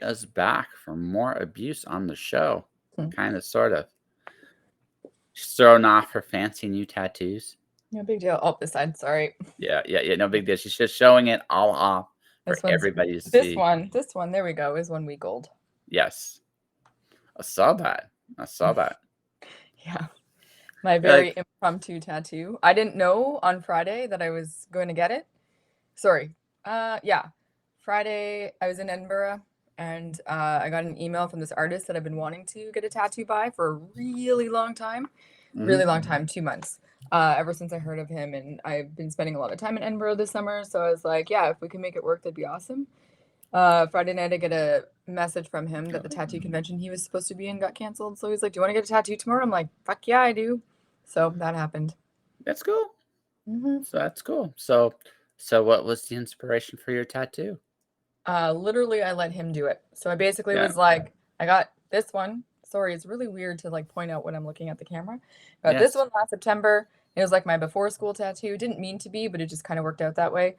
us back for more abuse on the show. Hmm. Kind of, sort of. She's throwing off her fancy new tattoos. No big deal. Oh, this side. Sorry. Yeah. No big deal. She's just showing it all off for This one's everybody to this see. one. This one. There we go. Is 1 week old. Yes, I saw that. I saw that. Yeah. My very Like, impromptu tattoo. I didn't know on Friday that I was going to get it. Sorry. Yeah. Friday, I was in Edinburgh and I got an email from this artist that I've been wanting to get a tattoo by for a really long time. Really long time, 2 months. Ever since I heard of him, and I've been spending a lot of time in Edinburgh this summer. So I was like, yeah, if we can make it work, that'd be awesome. Friday night, I get a message from him that the tattoo convention he was supposed to be in got canceled. So he's like, "Do you want to get a tattoo tomorrow?" I'm like, "Fuck yeah, I do." So that happened. that's cool. Hmm. So that's cool. So what was the inspiration for your tattoo? Literally, I let him do it. So I basically Yeah. was like, I got this one. Sorry, it's really weird to like point out when I'm looking at the camera. Got this Yes. one last September. It was like my before school tattoo. Didn't mean to be, but it just kind of worked out that way.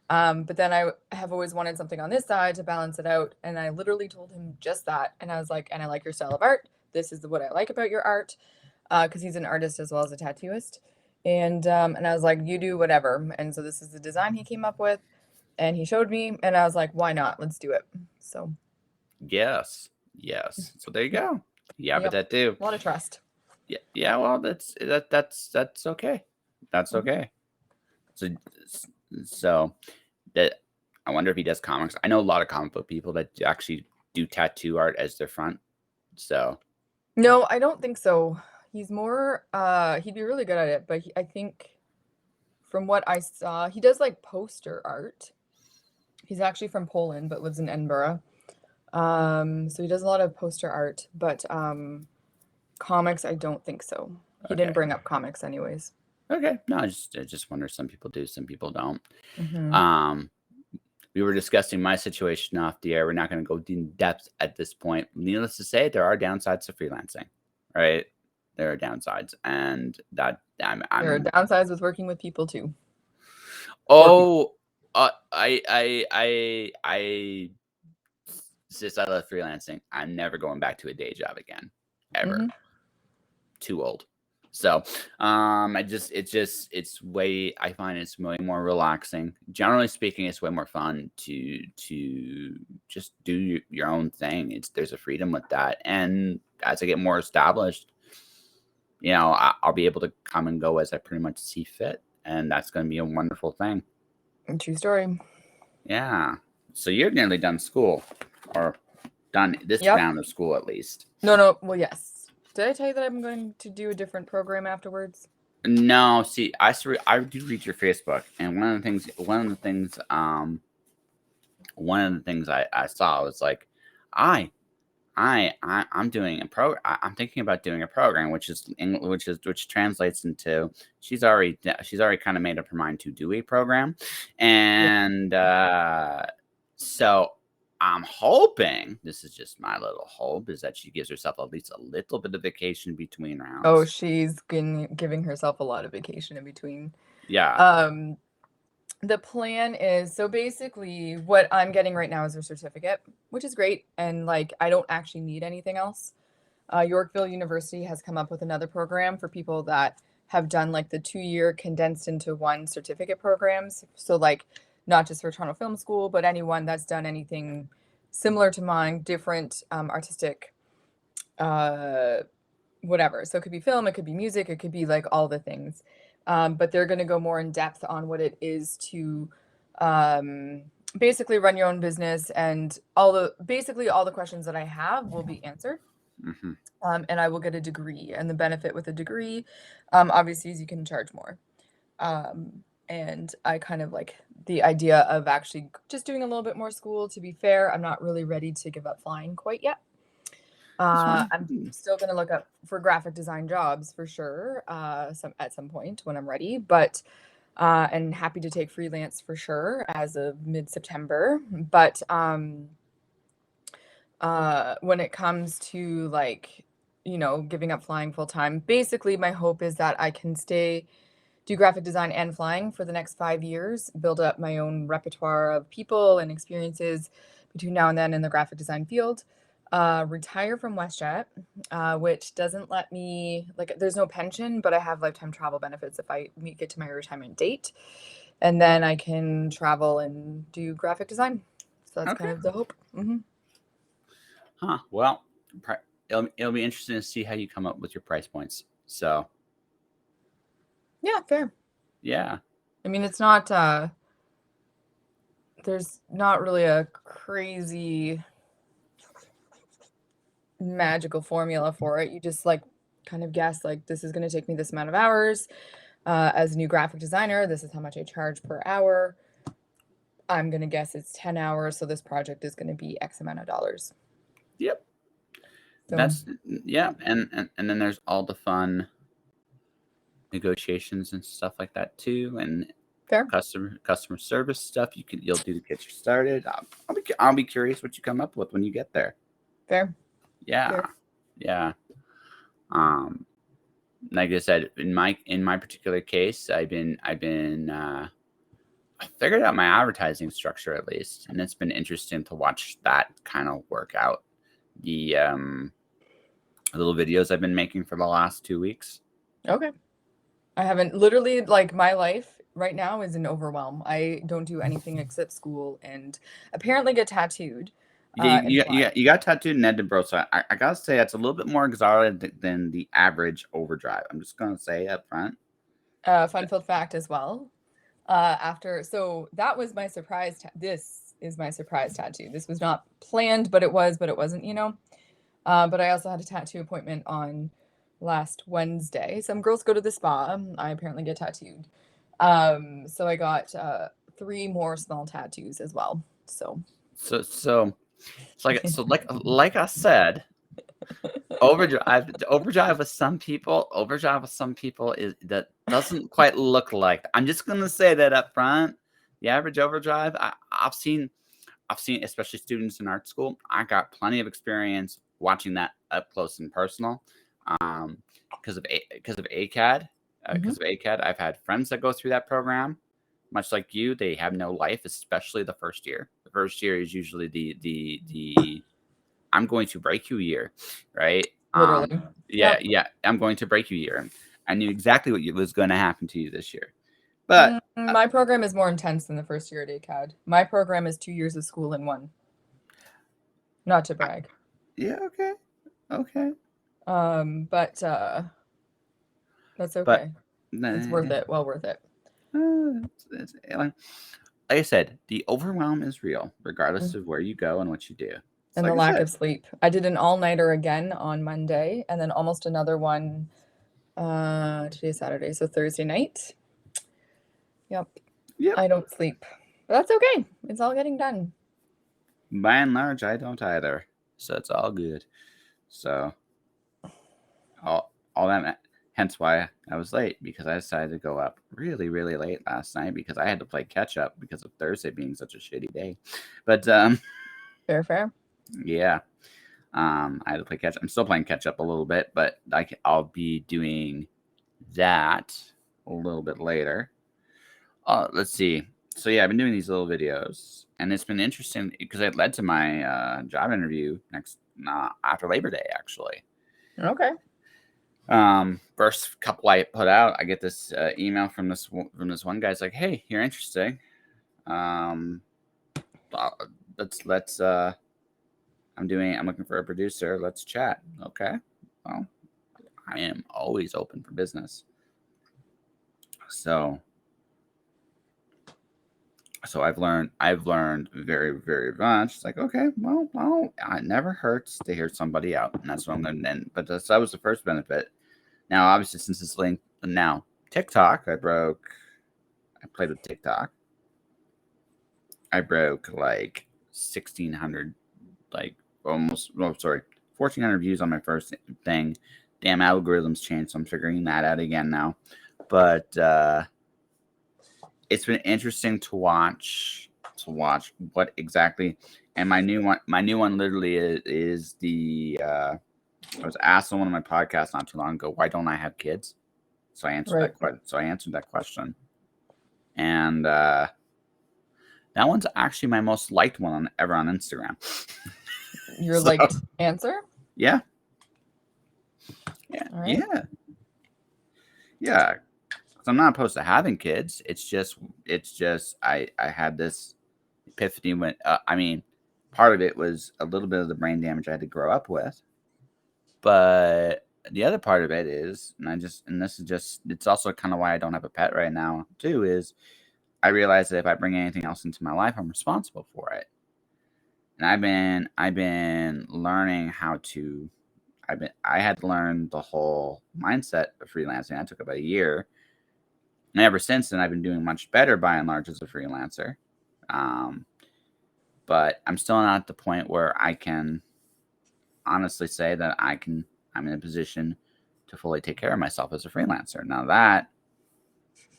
But then I have always wanted something on this side to balance it out. And I literally told him just that. And I was like, and I like your style of art. This is what I like about your art. Because he's an artist as well as a tattooist. And I was like, you do whatever. And so this is the design he came up with. And he showed me. And I was like, why not? Let's do it. So, Yes. So there you go. You have a yep. tattoo. A lot of trust. Yeah. Well, that's okay. That's Mhm. okay. So that I wonder if he does comics. I know a lot of comic book people that actually do tattoo art as their front. So No, I don't think so. He's more, he'd be really good at it. But I think from what I saw, he does like poster art. He's actually from Poland, but lives in Edinburgh. So he does a lot of poster art, but comics, I don't think so. He okay. didn't bring up comics anyways. Okay. No, I just wonder. Some people do, some people don't. Hmm. Um, we were discussing my situation off the air. We're not going to go in depth at this point. Needless to say, there are downsides to freelancing, right? There are downsides, and that There are I'm downsides with working with people too, for people. oh, I since I love freelancing, I'm never going back to a day job again, ever. Hmm. Too old. So, it's way. I find it's way more relaxing. Generally speaking, it's way more fun to just do your own thing. There's a freedom with that, and as I get more established, I'll be able to come and go as I pretty much see fit, and that's going to be a wonderful thing. True story. Yeah. So you're nearly done school, or done this Yep. round of school at least. No. Well, yes. Did I tell you that I'm going to do a different program afterwards? No, see, I do read your Facebook, and one of the things I saw was like, I I'm doing I'm thinking about doing a program which translates into she's already kind of made up her mind to do a program, Yeah. and so I'm hoping, this is just my little hope, is that she gives herself at least a little bit of vacation between Oh, rounds. she's giving herself a lot of vacation in between. Yeah. Um, the plan is so basically what I'm getting right now is a certificate, which is great. And like, I don't actually need anything else. Yorkville University has come up with another program for people that have done like the 2 year condensed into one certificate programs. So, like, not just for Toronto Film School, but anyone that's done anything similar to mine, different artistic, uh, whatever. So, it could be film, it could be music, it could be like all the things. But they're going to go more in depth on what it is to um, basically run your own business, and basically all the questions that I have will be answered. Hmm. And I will get a degree. And the benefit with a degree, obviously, is you can charge more. And I kind of like the idea of actually just doing a little bit more school. To be fair, I'm not really ready to give up flying quite yet. That's fine. I'm still going to look up for graphic design jobs for sure, at some point when I'm ready. But and happy to take freelance for sure as of mid-September. But when it comes to like, giving up flying full time, basically my hope is that I can do graphic design and flying for the next 5 years, build up my own repertoire of people and experiences, between now and then in the graphic design field. Retire from WestJet, which doesn't let me, like, there's no pension, but I have lifetime travel benefits if I get to my retirement date. And then I can travel and do graphic design. So that's kind Okay. of the hope. Well, it'll be interesting to see how you come up with your price points. So, Yeah, fair. yeah. I mean, it's not, there's not really a crazy magical formula for it. You just like kind of guess, like, this is going to take me this amount of hours. As a new graphic designer, this is how much I charge per hour. I'm going to guess it's 10 hours. So this project is going to be X amount of dollars. Yep. So, Yeah. And then there's all the fun negotiations and stuff like that too. And fair. customer service stuff you'll do to get you started. I'll be curious what you come up with when you get there. Fair. Yeah. Fair. Yeah. Like I said, in my particular case, I figured out my advertising structure at least, and it's been interesting to watch that kind of work out. The little videos I've been making for the last 2 weeks. Okay. I haven't, literally, like, my life right now is an overwhelm. I don't do anything except school and apparently get tattooed. You got tattooed in Edinburgh, so I gotta say that's a little bit more exotic than the average overdrive. I'm just gonna say up front. Fun-filled fact as well. So that was my surprise. This is my surprise tattoo. This was not planned, but it wasn't, But I also had a tattoo appointment on last Wednesday. Some girls go to the spa. I apparently get tattooed. So I got 3 more small tattoos as well. So like I said, overdrive with some people is that doesn't quite look like. I'm just gonna say that up front. The average overdrive, I've seen, especially students in art school. I got plenty of experience watching that up close and personal. Because of ACAD, I've had friends that go through that program. Much like you, they have no life, especially the first year. The first year is usually the I'm going to break you year, right? literally. Yeah, I'm going to break you year. I knew exactly what was going to happen to you this year. But my program is more intense than the first year at ACAD. My program is 2 years of school in one. Not to brag. Yeah, okay. But that's okay. It's worth it. Well worth it. Like I said, the overwhelm is real, regardless of where you go and what you do. And the lack of sleep. I did an all-nighter again on Monday, and then almost another one today's Saturday, so Thursday night. Yep. I don't sleep. But that's okay. It's all getting done. By and large, I don't either. So it's all good. So all that, hence why I was late, because I decided to go up really, really late last night because I had to play catch up because of Thursday being such a shitty day. But fair. Yeah. I had to play catch up. I'm still playing catch up a little bit, but I'll be doing that a little bit later. Let's see. So yeah, I've been doing these little videos, and it's been interesting because it led to my job interview after Labor Day, actually. Okay. First couple I put out, I get this email from this one guy's like, "Hey, you're interesting. Let's I'm looking for a producer. Let's chat." Okay. Well, I am always open for business. So I've learned very, very much. It's like, okay, well, it never hurts to hear somebody out, and that's what I'm going to end. But that was the first benefit. Now, obviously, since it's linked now, TikTok, I played with TikTok. I broke like 1,600, like 1,400 views on my first thing. Damn, algorithms changed, so I'm figuring that out again now. But it's been interesting to watch what exactly. And my new one literally is the. I was asked on one of my podcasts not too long ago, why don't I have kids? So I answered that question. And That one's actually my most liked one ever on Instagram. Your So, liked answer? yeah. Yeah. All right. Yeah. Yeah. 'Cause I'm not opposed to having kids. It's just I had this epiphany when I mean, part of it was a little bit of the brain damage I had to grow up with, but the other part of it is, and this is just, it's also kind of why I don't have a pet right now too, is I realize that if I bring anything else into my life, I'm responsible for it. And I've been learning how to. I had to learn the whole mindset of freelancing. That took about a year, and ever since then, I've been doing much better by and large as a freelancer. Um, but I'm still not at the point where I can honestly say that I'm in a position to fully take care of myself as a freelancer. Now that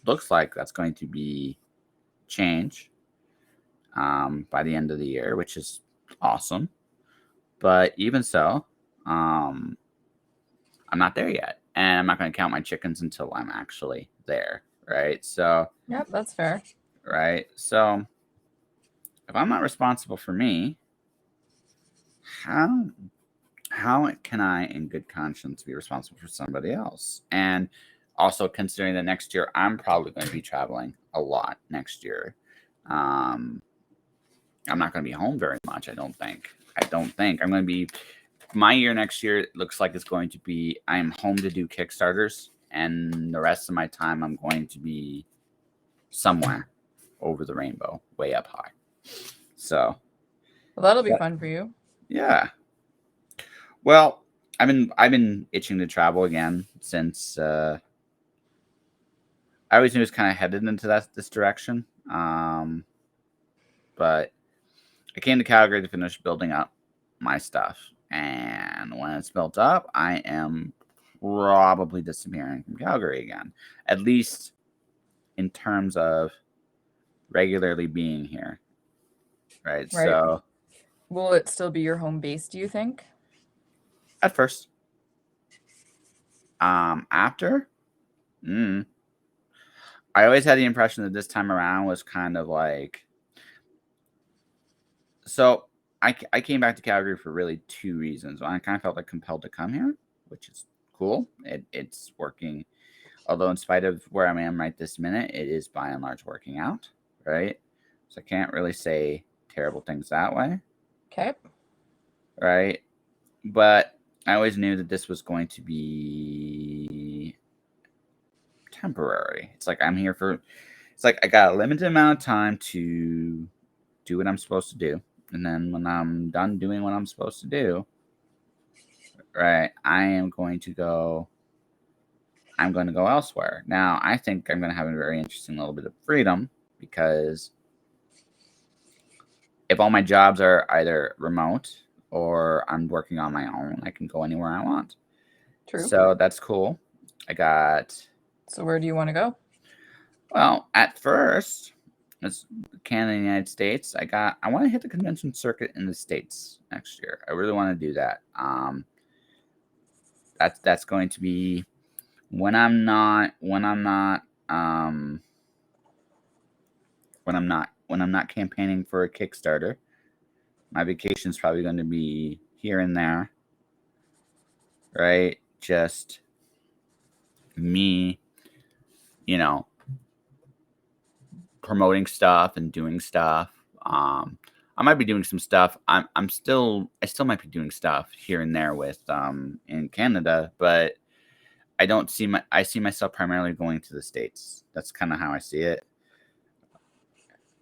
looks like that's going to be change by the end of the year, which is awesome. But even so, um, I'm not there yet, and I'm not going to count my chickens until I'm actually there, right? So, Yep, that's fair. right. So, if I'm not responsible for me, how can I, in good conscience, be responsible for somebody else? And also considering that next year I'm probably going to be traveling a lot next year. Um, I'm not going to be home very much. I don't think. I'm going to be. My year next year looks like it's going to be. I'm home to do Kickstarters, and the rest of my time I'm going to be somewhere over the rainbow, way up high. So, Well, that'll be fun for you. yeah. Well, I've been itching to travel again since I always knew it was kind of headed into this direction. But I came to Calgary to finish building up my stuff, and when it's built up, I am probably disappearing from Calgary again. At least in terms of regularly being here, right? Right. So Will it still be your home base, do you think? at first, after, mm, I always had the impression that this time around was kind of like so. I came back to Calgary for really two reasons. I kind of felt like compelled to come here, which is cool. It's working. Although in spite of where I am right this minute, it is by and large working out, right? So I can't really say terrible things that way, Okay. right? But I always knew that this was going to be temporary. It's like it's like I got a limited amount of time to do what I'm supposed to do. And then when I'm done doing what I'm supposed to do, right, I'm going to go elsewhere. Now, I think I'm going to have a very interesting little bit of freedom because if all my jobs are either remote or I'm working on my own, I can go anywhere I want. True. So that's cool. So where do you want to go? Well, at first, it's Canada and the United States. I want to hit the convention circuit in the States next year. I really want to do that. That's going to be um when I'm not campaigning for a Kickstarter. My vacation's probably going to be here and there, right? Just me, you know, promoting stuff and doing stuff. I might be doing some stuff. I still might be doing stuff here and there with in Canada, but I see myself primarily going to the States. That's kind of how I see it.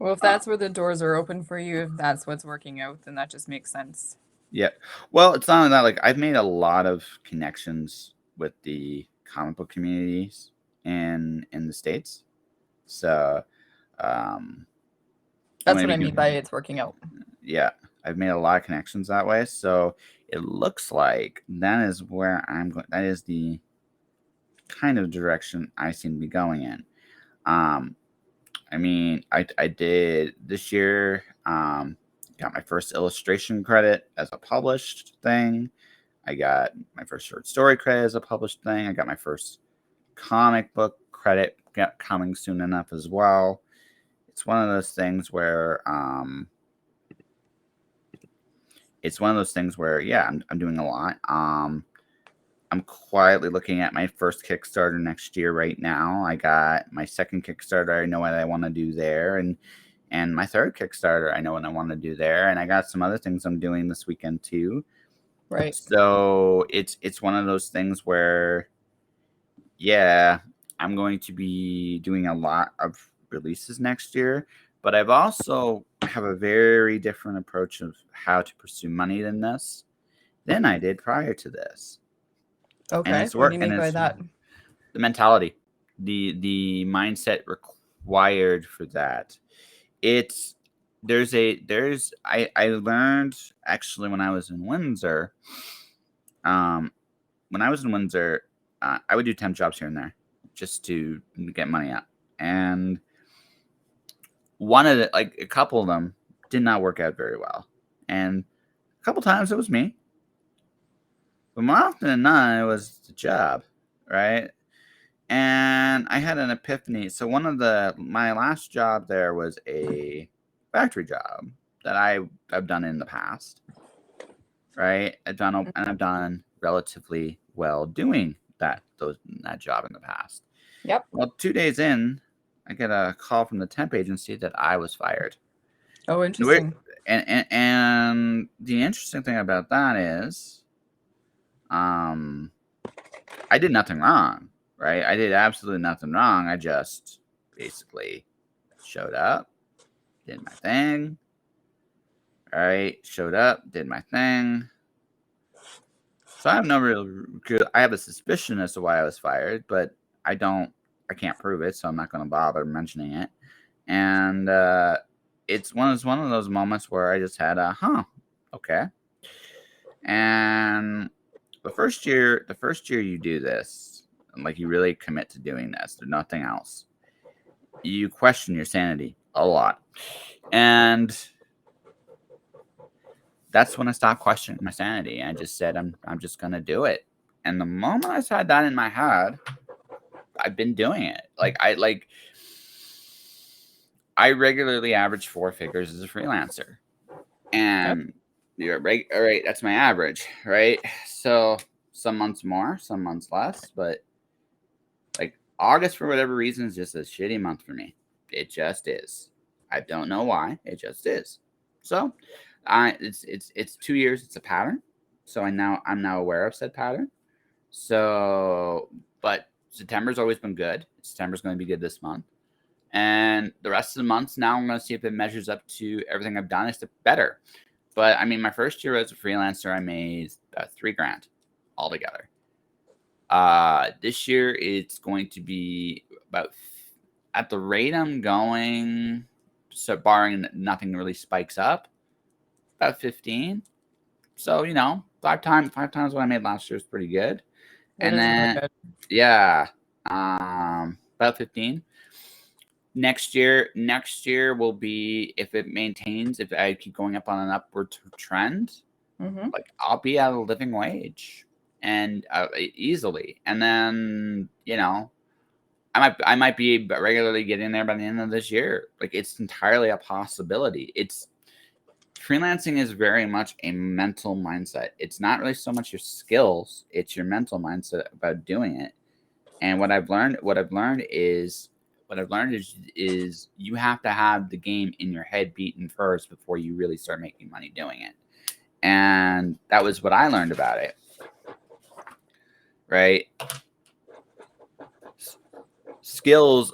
Well, if that's where the doors are open for you, if that's what's working out, then that just makes sense. Yeah. Well, it's not only that, like I've made a lot of connections with the comic book communities in the States. So I'm That's gonna what be I mean by doing it's working out. yeah. I've made a lot of connections that way. So it looks like that is where I'm going. That is the kind of direction I seem to be going in. Um, I mean, I did this year. Got my first illustration credit as a published thing. I got my first short story credit as a published thing. I got my first comic book credit coming soon enough as well. one of those things where yeah, I'm doing a lot. I'm quietly looking at my first Kickstarter next year right now. I got my second Kickstarter. I know what I want to do there, and my third Kickstarter. I know what I want to do there, and I got some other things I'm doing this weekend too. Right. So it's one of those things where, yeah, I'm going to be doing a lot of releases next year, but I've also have a very different approach of how to pursue money than I did prior to this. And Okay. it's What do work you and mean by it's that? the mentality, the mindset required for that. It's I learned actually when I was in Windsor. When I was in Windsor, I would do temp jobs here and there just to get money up. And a couple of them did not work out very well. And a couple times it was me. But more often than not, it was the job, right? And I had an epiphany. So my last job there was a factory job that I've done in the past, right? I've done relatively well doing that job in the past. Yep. Well, 2 days in, I get a call from the temp agency that I was fired. Oh, interesting. And the interesting thing about that is, I did nothing wrong, right? I did absolutely nothing wrong. I just basically showed up, did my thing. All right, showed up, did my thing. So I have no real good. I have a suspicion as to why I was fired, but I can't prove it, so I'm not going to bother mentioning it. And it's one of those moments where I just had okay. And the first year you do this, and like you really commit to doing this, there's nothing else. You question your sanity a lot, and that's when I stopped questioning my sanity. I just said, I'm just gonna do it. And the moment I had that in my head, I've been doing it. I regularly average 4 figures as a freelancer, and you're right. All right, that's my average, right? So some months more, some months less, but like August for whatever reason is just a shitty month for me. It just is. I don't know why. It just is. So, it's 2 years. It's a pattern. So I'm now aware of said pattern. So, but September's always been good. September's going to be good this month. And the rest of the months now I'm going to see if it measures up to everything I've done. It's better. But I mean, my first year as a freelancer, I made about $3,000 altogether. This year it's going to be about, at the rate I'm going, so barring nothing really spikes up, about 15. So, five times what I made last year is pretty good. That And is really then, good. yeah, about 15. Next year will be, if it maintains, if I keep going up on an upward trend, Mm-hmm. like I'll be at a living wage and easily. And then, I might be regularly getting there by the end of this year. Like it's entirely a possibility. Freelancing is very much a mental mindset. It's not really so much your skills, it's your mental mindset about doing it. And what I've learned is you have to have the game in your head beaten first before you really start making money doing it. And that was what I learned about it. Right? Skills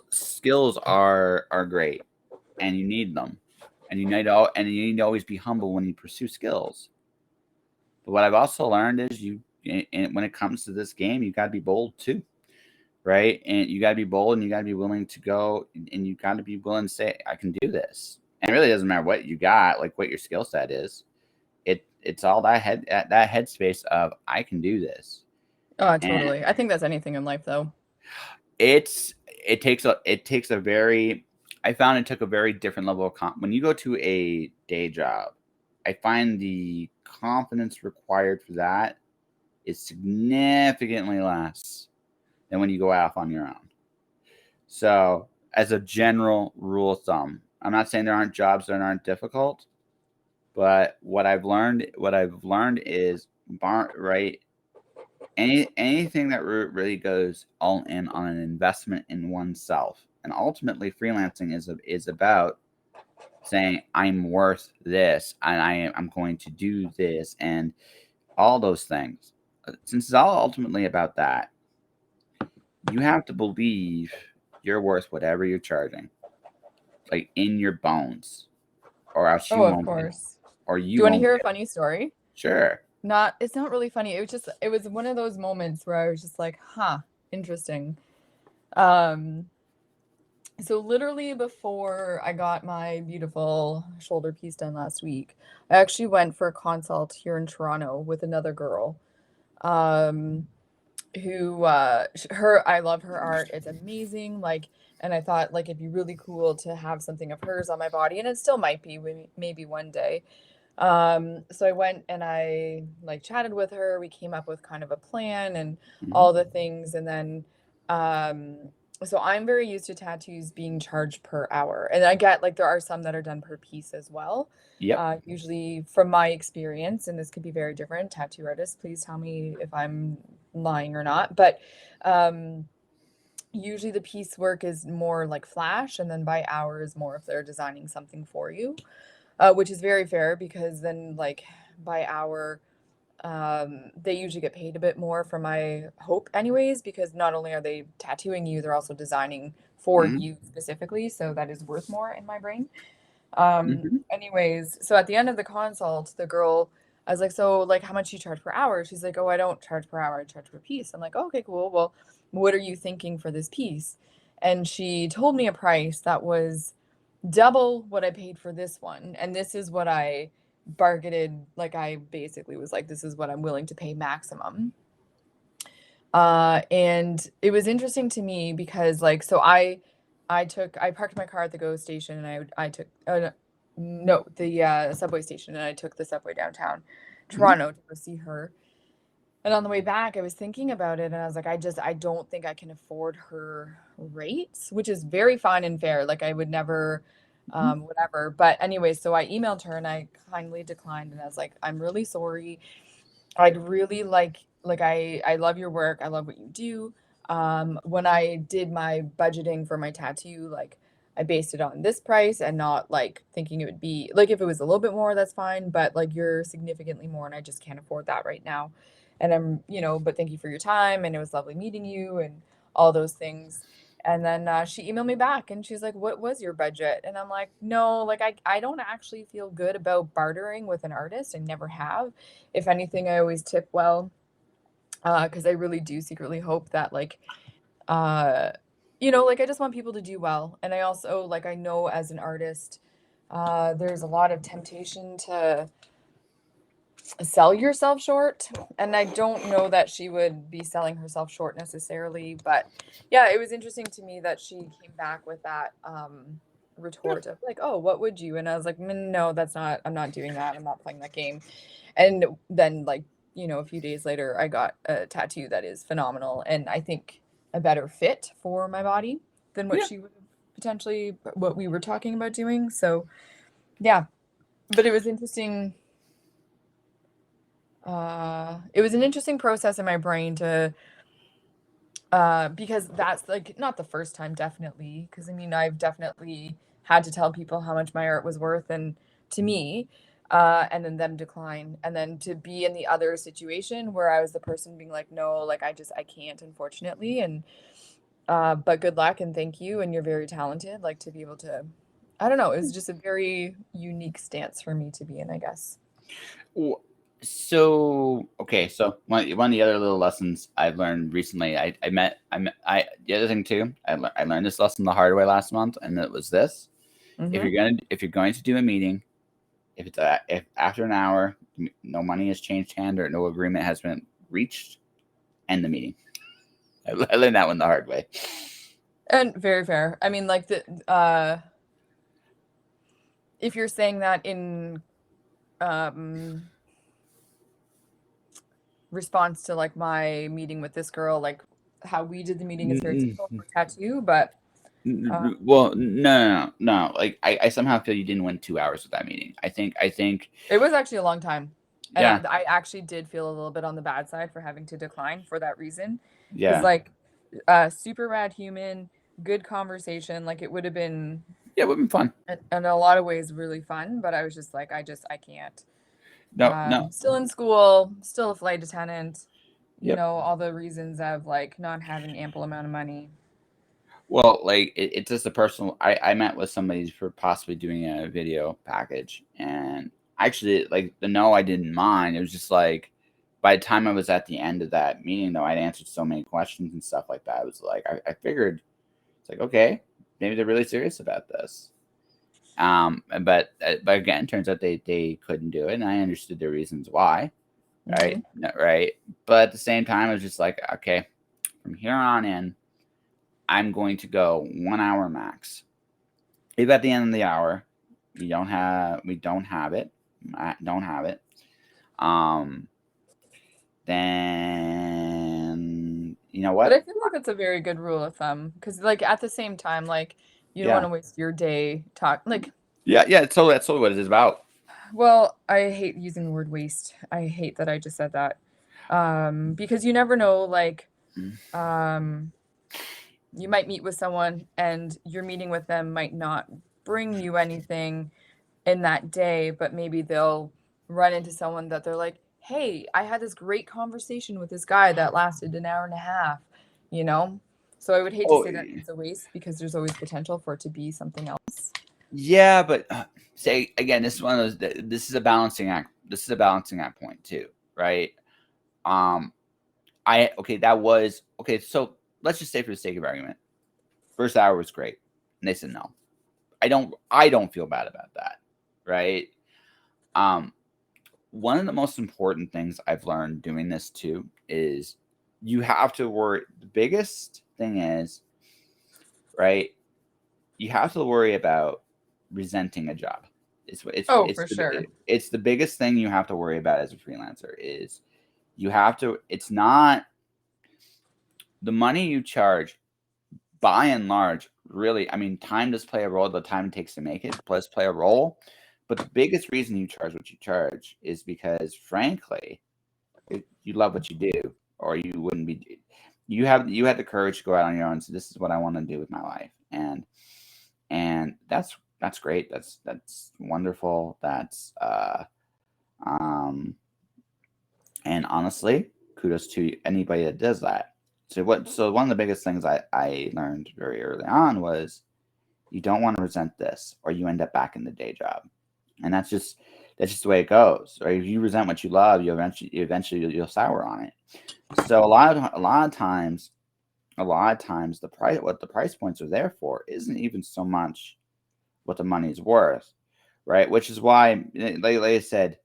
are great, and you need them. And you need to always be humble when you pursue skills. But what I've also learned is when it comes to this game, you got to be bold too. Right? And you got to be bold, and you got to be willing to go, and you got to be willing to say, I can do this. And it really doesn't matter what you got, like what your skill set is. It's all that headspace of I can do this. Oh, And totally. I think that's anything in life, though. it takes a very, I found it took a very different level of when you go to a day job. I find the confidence required for that is significantly less than when you go off on your own. So, as a general rule of thumb, I'm not saying there aren't jobs that aren't difficult, but what I've learned is right. Anything that really goes all in on an investment in oneself, and ultimately freelancing is about saying I'm worth this, and I'm going to do this, and all those things. Since it's all ultimately about that, you have to believe you're worth whatever you're charging, like in your bones, or else Oh, you of won't, course. or Do you you want to won't hear a get. funny story? Sure. It's not really funny. It was one of those moments where I was just like, huh, interesting. Um, so literally before I got my beautiful shoulder piece done last week, I actually went for a consult here in Toronto with another girl. Um, who her I love her art. It's amazing. Like, and I thought like it'd be really cool to have something of hers on my body, and it still might be maybe one day. So I went and I like chatted with her. We came up with kind of a plan and Hmm. all the things. And then, um, so I'm very used to tattoos being charged per hour. And I get like there are some that are done per piece as well. Yep. Usually from my experience, and this could be very different, tattoo artists, please tell me if I'm lying or not. But usually the piece work is more like flash, and then by hour is more if they're designing something for you, which is very fair because then like by hour they usually get paid a bit more from my hope anyways, because not only are they tattooing you, they're also designing for Hmm. you specifically, so that is worth more in my brain. Hmm. Anyways, so at the end of the consult, the girl, I was like, so like how much you charge per hour? She's like, oh, I don't charge per hour, I charge per piece. I'm like, oh, okay, cool. Well, what are you thinking for this piece? And she told me a price that was double what I paid for this one. And this is what I bargaited. Like I basically was like, this is what I'm willing to pay maximum. And it was interesting to me because like, so I parked my car at the GO station and I took, no, the subway station, and I took the subway downtown Hmm. Toronto to go see her. And on the way back, I was thinking about it and I was like, I don't think I can afford her rates, which is very fine and fair. Like I would never, whatever. But anyway, so I emailed her and I kindly declined and I was like, I'm really sorry. I'd really like I love your work. I love what you do. When I did my budgeting for my tattoo, like I based it on this price and not like thinking it would be like if it was a little bit more, that's fine, but like you're significantly more and I just can't afford that right now. And but thank you for your time and it was lovely meeting you and all those things. And then she emailed me back and she's like, "What was your budget?" And I'm like, "No, like I don't actually feel good about bartering with an artist. I never have. If anything, I always tip well, because I really do secretly hope that uh, like I just want people to do well. And I also like I know as an artist, there's a lot of temptation to sell yourself short. And I don't know that she would be selling herself short necessarily. But yeah, it was interesting to me that she came back with that retort of like, oh, what would you? And I was like, no, I'm not doing that. I'm not playing that game." And then like, a few days later, I got a tattoo that is phenomenal and I think a better fit for my body than what Yeah. she would have potentially what we were talking about doing. So yeah, but it was an interesting process in my brain to because that's like not the first time, definitely, because I mean I've definitely had to tell people how much my art was worth and to me, and then them decline, and then to be in the other situation where I was the person being like, no, like I can't, unfortunately. And but good luck and thank you, and you're very talented, like to be able to, I don't know, it was just a very unique stance for me to be in, I guess. W- So okay, so one of the other little lessons I've learned recently, I the other thing too, I learned this lesson the hard way last month, and it was this: Mm-hmm. if you're going to do a meeting, if after an hour no money has changed hand or no agreement has been reached, end the meeting. I learned that one the hard way. And very fair. I mean, like if you're saying that in um response to like my meeting with this girl, like how we did the meeting is very typical for tattoo, but Uh, Well, no. Like I somehow feel you didn't win 2 hours with that meeting. I think, it was actually a long time. And yeah, I actually did feel a little bit on the bad side for having to decline for that reason. Because, yeah, like, super rad human, good conversation. Like, it would have been, yeah. It would have been fun. in a lot of ways, really fun. But I was just like, I can't. No, no. Still in school, still a flight attendant, Yep. all the reasons of like not having ample amount of money. Well, like it's just a personal. I met with somebody for possibly doing a video package, and actually, like the no, I didn't mind. It was just like by the time I was at the end of that meeting, though, I'd answered so many questions and stuff like that. I was like, I figured it's like okay, maybe they're really serious about this. But again, turns out they couldn't do it, and I understood their reasons why. Right, Hmm. right. But at the same time, I was just like, okay, from here on in. I'm going to go 1 hour max. If at the end of the hour we don't have it, um, then you know But what? I feel like that's a very good rule of thumb because, like, at the same time, like, you don't want Yeah, to waste your day talk. Like, yeah. That's totally what it is about. well, I hate using the word waste. I hate that I just said that. Because you never know, like, Mm. um, you might meet with someone and your meeting with them might not bring you anything in that day, but maybe they'll run into someone that they're like, hey, I had this great conversation with this guy that lasted an hour and a half, you know? So I would hate to Oh, say that it's a waste because there's always potential for it to be something else. yeah, but say again, this is one of those. This is a balancing act. This is a balancing act point too, right? Um, I okay. That was okay. So let's just say, for the sake of argument, first hour was great, and they said no. I don't feel bad about that, right? Um, One of the most important things I've learned doing this too is you have to worry. The biggest thing is, right? You have to worry about resenting a job. Oh, for sure. It's the biggest thing you have to worry about as a freelancer is you have to. It's not the money you charge by and large, really, I mean, time does play a role. The time it takes to make it does play a role. But the biggest reason you charge what you charge is because, frankly, you love what you do, or you wouldn't be. You had the courage to go out on your own. So this is what I want to do with my life, and that's great. That's wonderful. Um, and honestly, kudos to anybody that does that. So one of the biggest things I learned very early on was you don't want to resent this or you end up back in the day job. And that's just the way it goes. Right? If you resent what you love, you eventually you'll sour on it. So a lot of times the price points are there for isn't even so much what the money is worth. Right? Which is why like I said,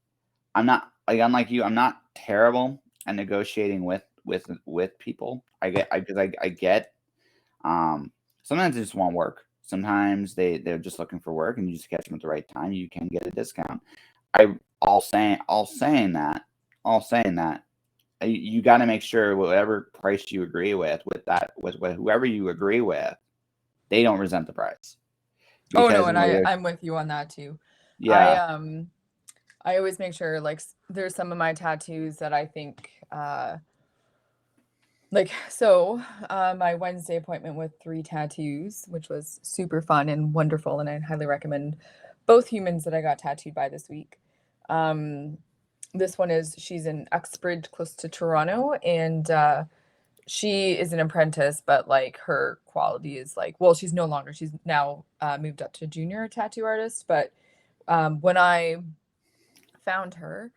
I'm not like unlike you, I'm not terrible at negotiating with people. I get sometimes they just want work. Sometimes they're just looking for work and you just catch them at the right time. You can get a discount. I all saying that you got to make sure whatever price you agree with whoever you agree with, they don't resent the price Oh no, because and I'm with you on that too. I yeah. I always make sure like there's some of my tattoos that I think like so my Wednesday appointment with 3 tattoos, which was super fun and wonderful, and I highly recommend both humans that I got tattooed by this week. Um this one is she's in Uxbridge close to Toronto, and she is an apprentice, but like her quality is like, well, she's no longer, she's now moved up to junior tattoo artist, but when I found her,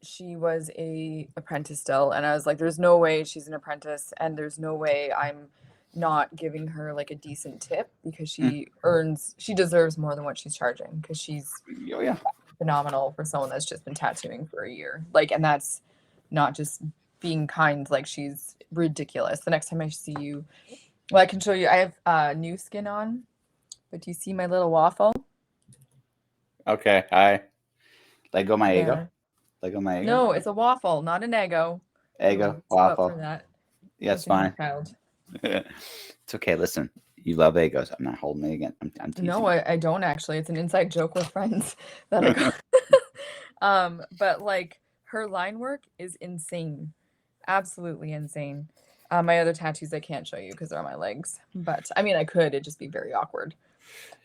she was a apprentice still, and I was like, there's no way she's an apprentice, and there's no way I'm not giving her like a decent tip because Mm. she deserves more than what she's charging because she's Oh yeah. phenomenal for someone that's just been tattooing for a year. Like, and that's not just being kind, like she's ridiculous. The next time I see you, well, I can show you. I have new skin on, but do you see my little waffle? Okay. Hi. Let go my ego. Yeah. Let go my ego. No, it's a waffle, not an Eggo. I will Ego beat you up for waffle. that. Yeah, it's That's a new fine. child. It's okay. Listen, You love Egos. I'm not holding it again. I'm teasing. No, I don't actually. It's an inside joke with friends that I got. But like her line work is insane. Absolutely insane. My other tattoos I can't show you because they're on my legs. But I mean I could, it'd just be very awkward.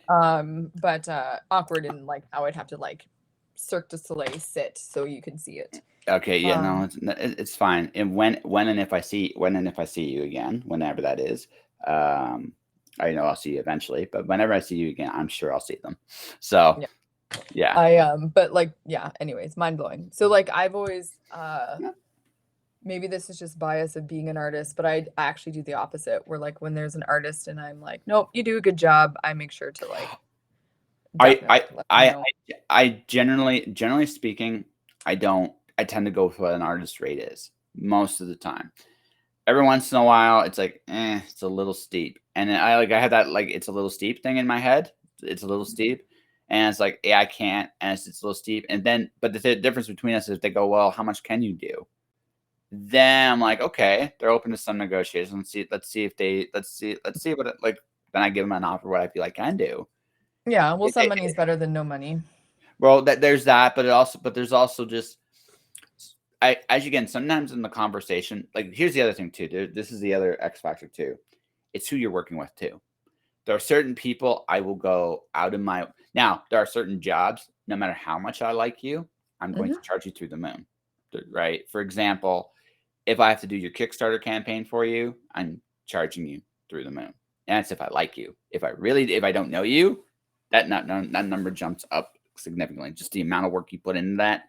But awkward in like how I'd have to like Cirque du Soleil sit so you can see it. Okay, yeah, no, it's fine. And when and if I see you again, whenever that is, I know I'll see you eventually, but whenever I see you again, I'm sure I'll see them. So, yeah. But like, yeah, anyways, mind blowing. So like I've always maybe this is just bias of being an artist, but I actually do the opposite where like when there's an artist and I'm like, nope, you do a good job, I make sure to like I generally speaking, I tend to go with what an artist rate is most of the time. Every once in a while, it's like, it's a little steep. And I have that, like, it's a little steep thing in my head. It's a little steep. And it's like, yeah, I can't. And it's a little steep. And then, but the difference between us is they go, well, how much can you do? Then I'm like, okay, they're open to some negotiations. Let's see what it, like, then I give them an offer what I feel I can do. Yeah. Well, some money is better than no money. Well, there's that, but there's also just, as again, sometimes in the conversation, like here's the other thing too. This is the other X factor too. It's who you're working with too. There are certain people I will go out of my. Now there are certain jobs. No matter how much I like you, I'm going to charge you through the moon. Right? For example, if I have to do your Kickstarter campaign for you, I'm charging you through the moon. And that's if I like you. If I don't know you, that number jumps up significantly. Just the amount of work you put into that.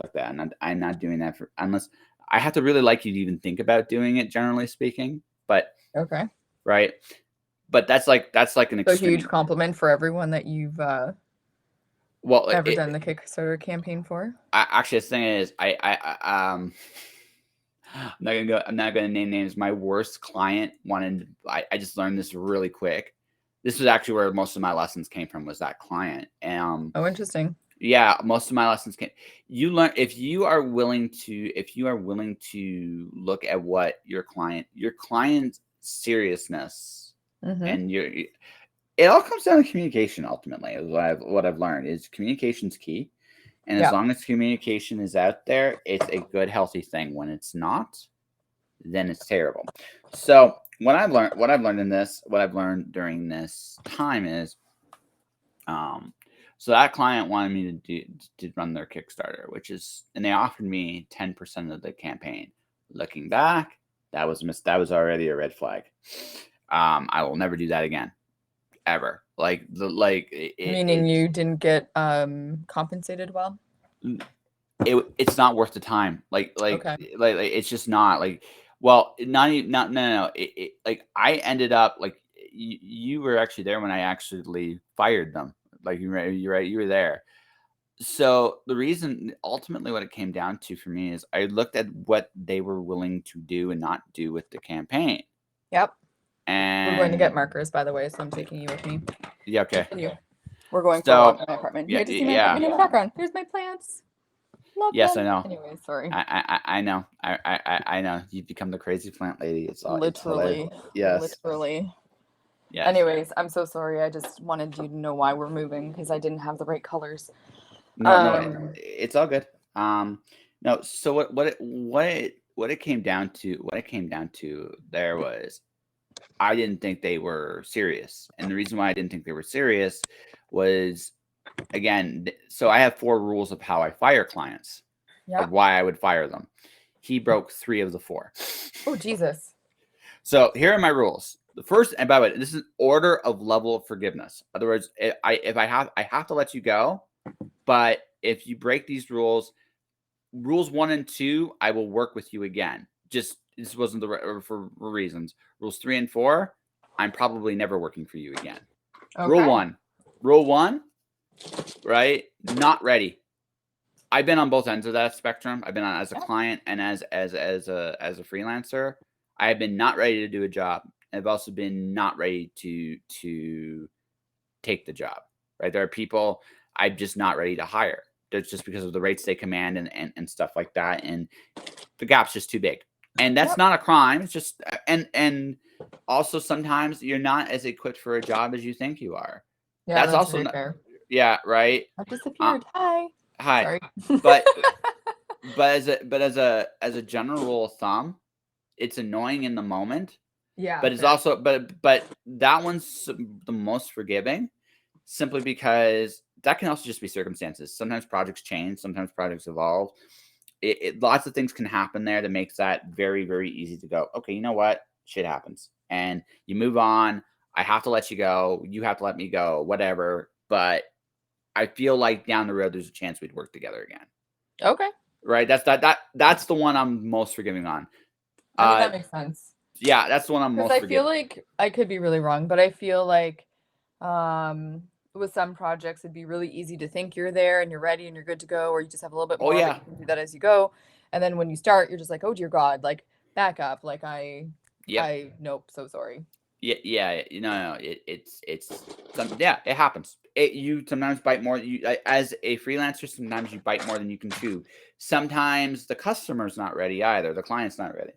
Fuck that. I'm not doing that unless I have to really like you to even think about doing it, generally speaking. But okay. Right. But that's like an huge compliment for everyone that you've ever done the Kickstarter campaign for. Actually, the thing is, I'm not gonna name names. My worst client wanted. I just learned this really quick. This was actually where most of my lessons came from. Was that client? Oh, interesting. Yeah, most of my lessons came. You learn if you are willing to look at what your client's seriousness, and it all comes down to communication. Ultimately, is what I've learned is communication's key, and as long as communication is out there, it's a good, healthy thing. When it's not, then it's terrible. So what I've learned during this time is, so that client wanted me to run their Kickstarter, and they offered me 10% of the campaign. Looking back, that was already a red flag. I will never do that again, ever. Meaning you didn't get compensated well. It's not worth the time. It's just not like. Well, no. I ended up like you were actually there when I actually fired them. Like you're right. You were there. So the reason, ultimately, what it came down to for me is I looked at what they were willing to do and not do with the campaign. Yep. And we're going to get markers, by the way, so I'm taking you with me. Yeah. Okay. Continue. We're going for a walk in my apartment. You have to see my apartment in the background. Here's my plants. Love them. I know. Anyway, sorry. I know. I know. You've become the crazy plant lady. It's all literally. Yes. Literally. Yeah. Anyways, I'm so sorry. I just wanted you to know why we're moving because I didn't have the right colors. No, it's all good. No. So what it came down to there was, I didn't think they were serious, and the reason why I didn't think they were serious was, again, so I have 4 rules of how I fire clients, of why I would fire them. He broke 3 of the 4. Oh, Jesus. So here are my rules. The first, and by the way, this is order of level of forgiveness. In other words, I have to let you go, but if you break these rules 1 and 2, I will work with you again. Just this wasn't for reasons. Rules 3 and 4, I'm probably never working for you again. Okay. Rule one, right? Not ready. I've been on both ends of that spectrum. I've been on as a client and as a freelancer. I have been not ready to do a job. I've also been not ready to take the job. Right? There are people I'm just not ready to hire. That's just because of the rates they command and stuff like that. And the gap's just too big. And that's Yep. not a crime. It's just and also sometimes you're not as equipped for a job as you think you are. Yeah, That's that's also very not, fair. yeah, right. I've Uh, disappeared. Hi. hi, Sorry. but as a general rule of thumb, it's annoying in the moment, Yeah, but it's fair. also but that one's the most forgiving, simply because that can also just be circumstances. Sometimes projects change, sometimes projects evolve. Lots of things can happen there that makes that very, very easy to go, okay, you know what? Shit happens. And you move on. I have to let you go. You have to let me go, whatever. But I feel like down the road, there's a chance we'd work together again. Okay. Right? That's the one I'm most forgiving on. I mean, that makes sense. Yeah, that's the one I'm Because most I feel forgiving. like I could be really wrong, but I feel like with some projects, it'd be really easy to think you're there and you're ready and you're good to go, or you just have a little bit Oh more, but yeah. you can do that as you go. And then when you start, you're just like, oh dear God, like back up. Like Yep. nope, so sorry. Yeah. No. Yeah. It happens. You sometimes bite more. As a freelancer, sometimes you bite more than you can chew. Sometimes the customer's not ready either. The client's not ready.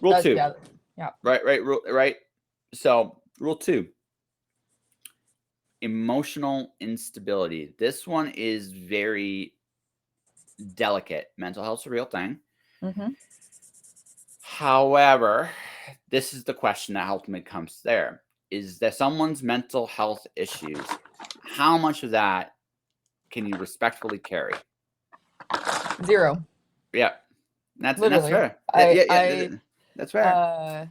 Rule That's, 2. yeah, yeah. Right. So rule 2. Emotional instability. This one is very delicate. Mental health's a real thing. Mm-hmm. However, this is the question that ultimately comes there. Is that someone's mental health issues? How much of that can you respectfully carry? 0. Yeah, and that's Literally. fair. Yeah. I That's fair. uh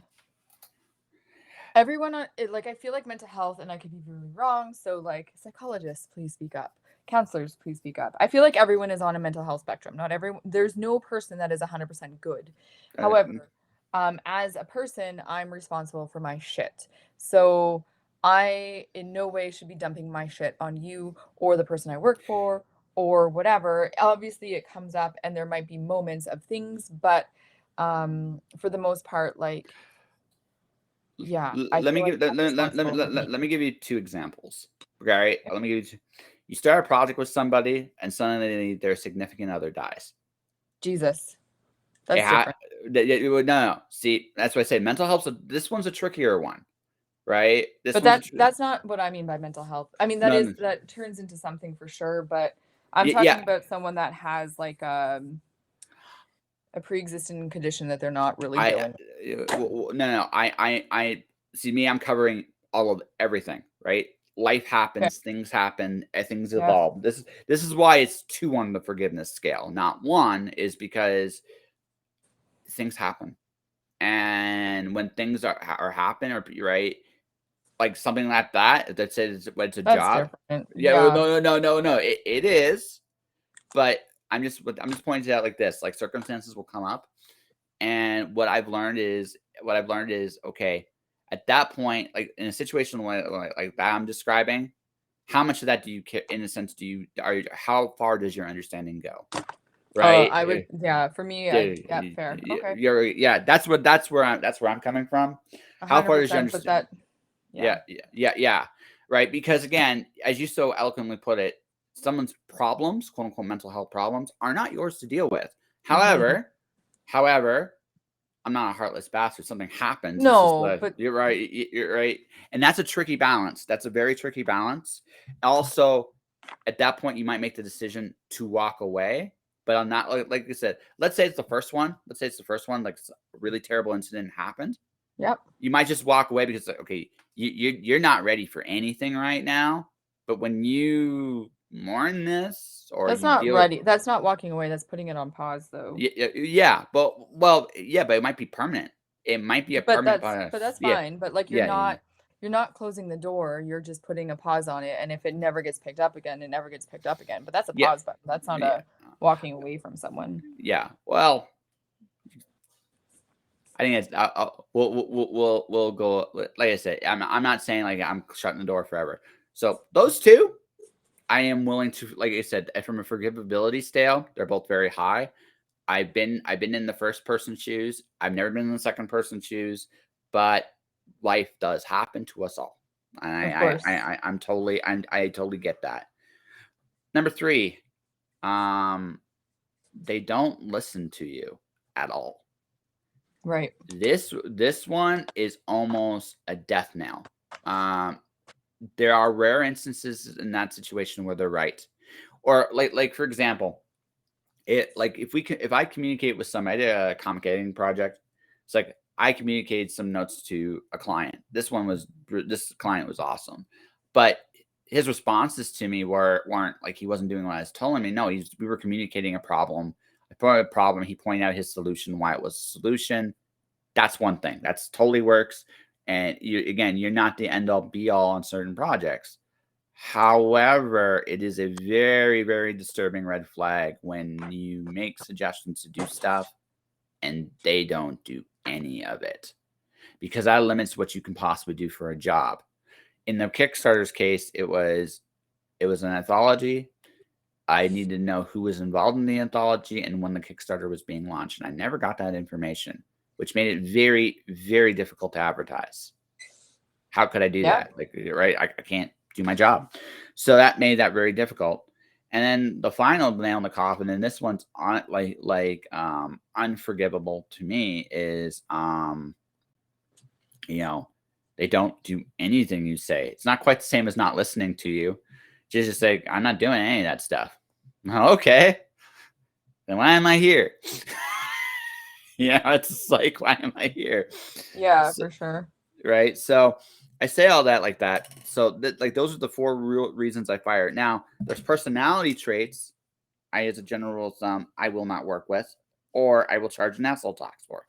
everyone on it, like I feel like mental health, and I could be really wrong, so like psychologists, please speak up. Counselors, please speak up. I feel like everyone is on a mental health spectrum. Not everyone, there's no person that is 100% good. However, as a person, I'm responsible for my shit. So I in no way should be dumping my shit on you or the person I work for or whatever. Obviously it comes up and there might be moments of things, but for the most part, like, yeah, I Let feel me like give let, I'm let, let, let, responsible for let, me. let me give you 2 examples. Okay, let me give you 2. You start a project with somebody, and suddenly their significant other dies. Jesus. It That's ha- different. no. See, that's why I say mental health. This one's a trickier one, right? This But one's that's not what I mean by mental health. I mean, no, no. that turns into something for sure, but I'm Yeah. talking about someone that has like a pre-existing condition that they're not really I dealing with. no. I see me. I'm covering all of everything, right? Life Okay. happens, things happen, things Yeah. evolve. This is why it's 2 on the forgiveness scale, not 1, is because things happen, and when things are happen, or right, like something like that says it's a That's job. different. Yeah, well, Yeah. no. It is, but I'm just pointing it out like this. Like circumstances will come up, and what I've learned is okay. At that point, like in a situation like that I'm describing, how much of that do you care? In a sense, how far does your understanding go? Right? I would, yeah, for me, yeah, fair. Okay. Yeah. That's where I'm coming from. How far does your 100%, but understanding? that, yeah. Yeah. Right. Because again, as you so eloquently put it, someone's problems, quote unquote, mental health problems, are not yours to deal with. Mhm. However, I'm not a heartless bastard. Something happens. It's just No, like but you're right. You're right. And that's a tricky balance. That's a very tricky balance. Also, at that point, you might make the decision to walk away. But I'm not like I said. Let's say it's the first one. Like a really terrible incident happened. yep. You might just walk away because like, okay, you're not ready for anything right now. But when you mourn this or That's you not deal, ready. That's not walking away. That's putting it on pause though. yeah, but it might be permanent. It might be a permanent But pause. that's Yeah, fine. But like yeah. you're not closing the door. You're just putting a pause on it. And if it never gets picked up again, it never gets picked up again. But that's a Yeah, pause button. That's not yeah, a walking away from someone. yeah. Well, I think it's we'll go. Like I said, I'm not saying like I'm shutting the door forever. So those 2, I am willing to, like I said, from a forgivability scale, they're both very high. I've been in the first person shoes. I've never been in the second person shoes, but life does happen to us all, and Of course. I totally get that. Number 3, um, they don't listen to you at all. Right. This one is almost a death knell. There are rare instances in that situation where they're right, or like for example, like if I communicate with somebody, I did a comic editing project. It's like I communicated some notes to a client. This client was awesome, but his responses to me weren't like he wasn't doing what I was telling me. No, we were communicating a problem. I brought a problem. He pointed out his solution, why it was a solution. That's one thing. That's totally works. And you're not the end all be all on certain projects. However, it is a very, very disturbing red flag when you make suggestions to do stuff and they don't do any of it, because that limits what you can possibly do for a job. In the Kickstarter's case, it was an anthology. I needed to know who was involved in the anthology and when the Kickstarter was being launched, and I never got that information, which made it very, very difficult to advertise. How could I do Yeah. that? Like, right? I can't do my job. So that made that very difficult. And then the final nail in the coffin, and this one's unforgivable to me, is they don't do anything you say. It's not quite the same as not listening to you. Just like, I'm not doing any of that stuff. Okay. Then why am I here? It's like, why am I here? Yeah, So, for sure. right. So I say all that like that. So like those are the four real reasons I fire. Now, there's personality traits I, as a general rule of thumb, I will not work with, or I will charge an asshole tax for.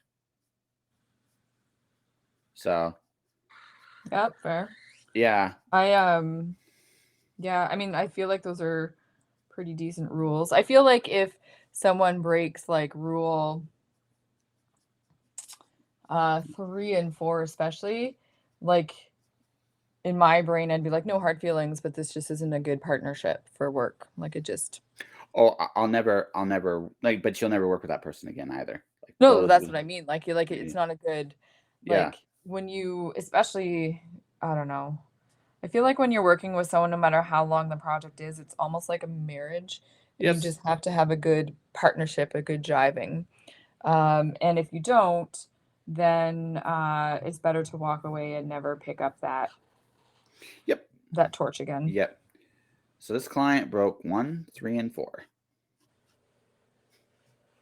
So Yep, fair. yeah. Yeah, I mean, I feel like those are pretty decent rules. I feel like if someone breaks like rule 3 and 4 especially, like in my brain I'd be like, no hard feelings, but this just isn't a good partnership for work. Like it just Oh, I'll never like, but you'll never work with that person again either. Like No, those, that's what I mean. Like you like it's not a good yeah. like when you especially I don't know. I feel like when you're working with someone, no matter how long the project is, it's almost like a marriage, and you Yes. just have to have a good partnership, a good jiving. And if you don't, then it's better to walk away and never pick up Yep. that torch again. Yep. So this client broke 1, 3, and 4.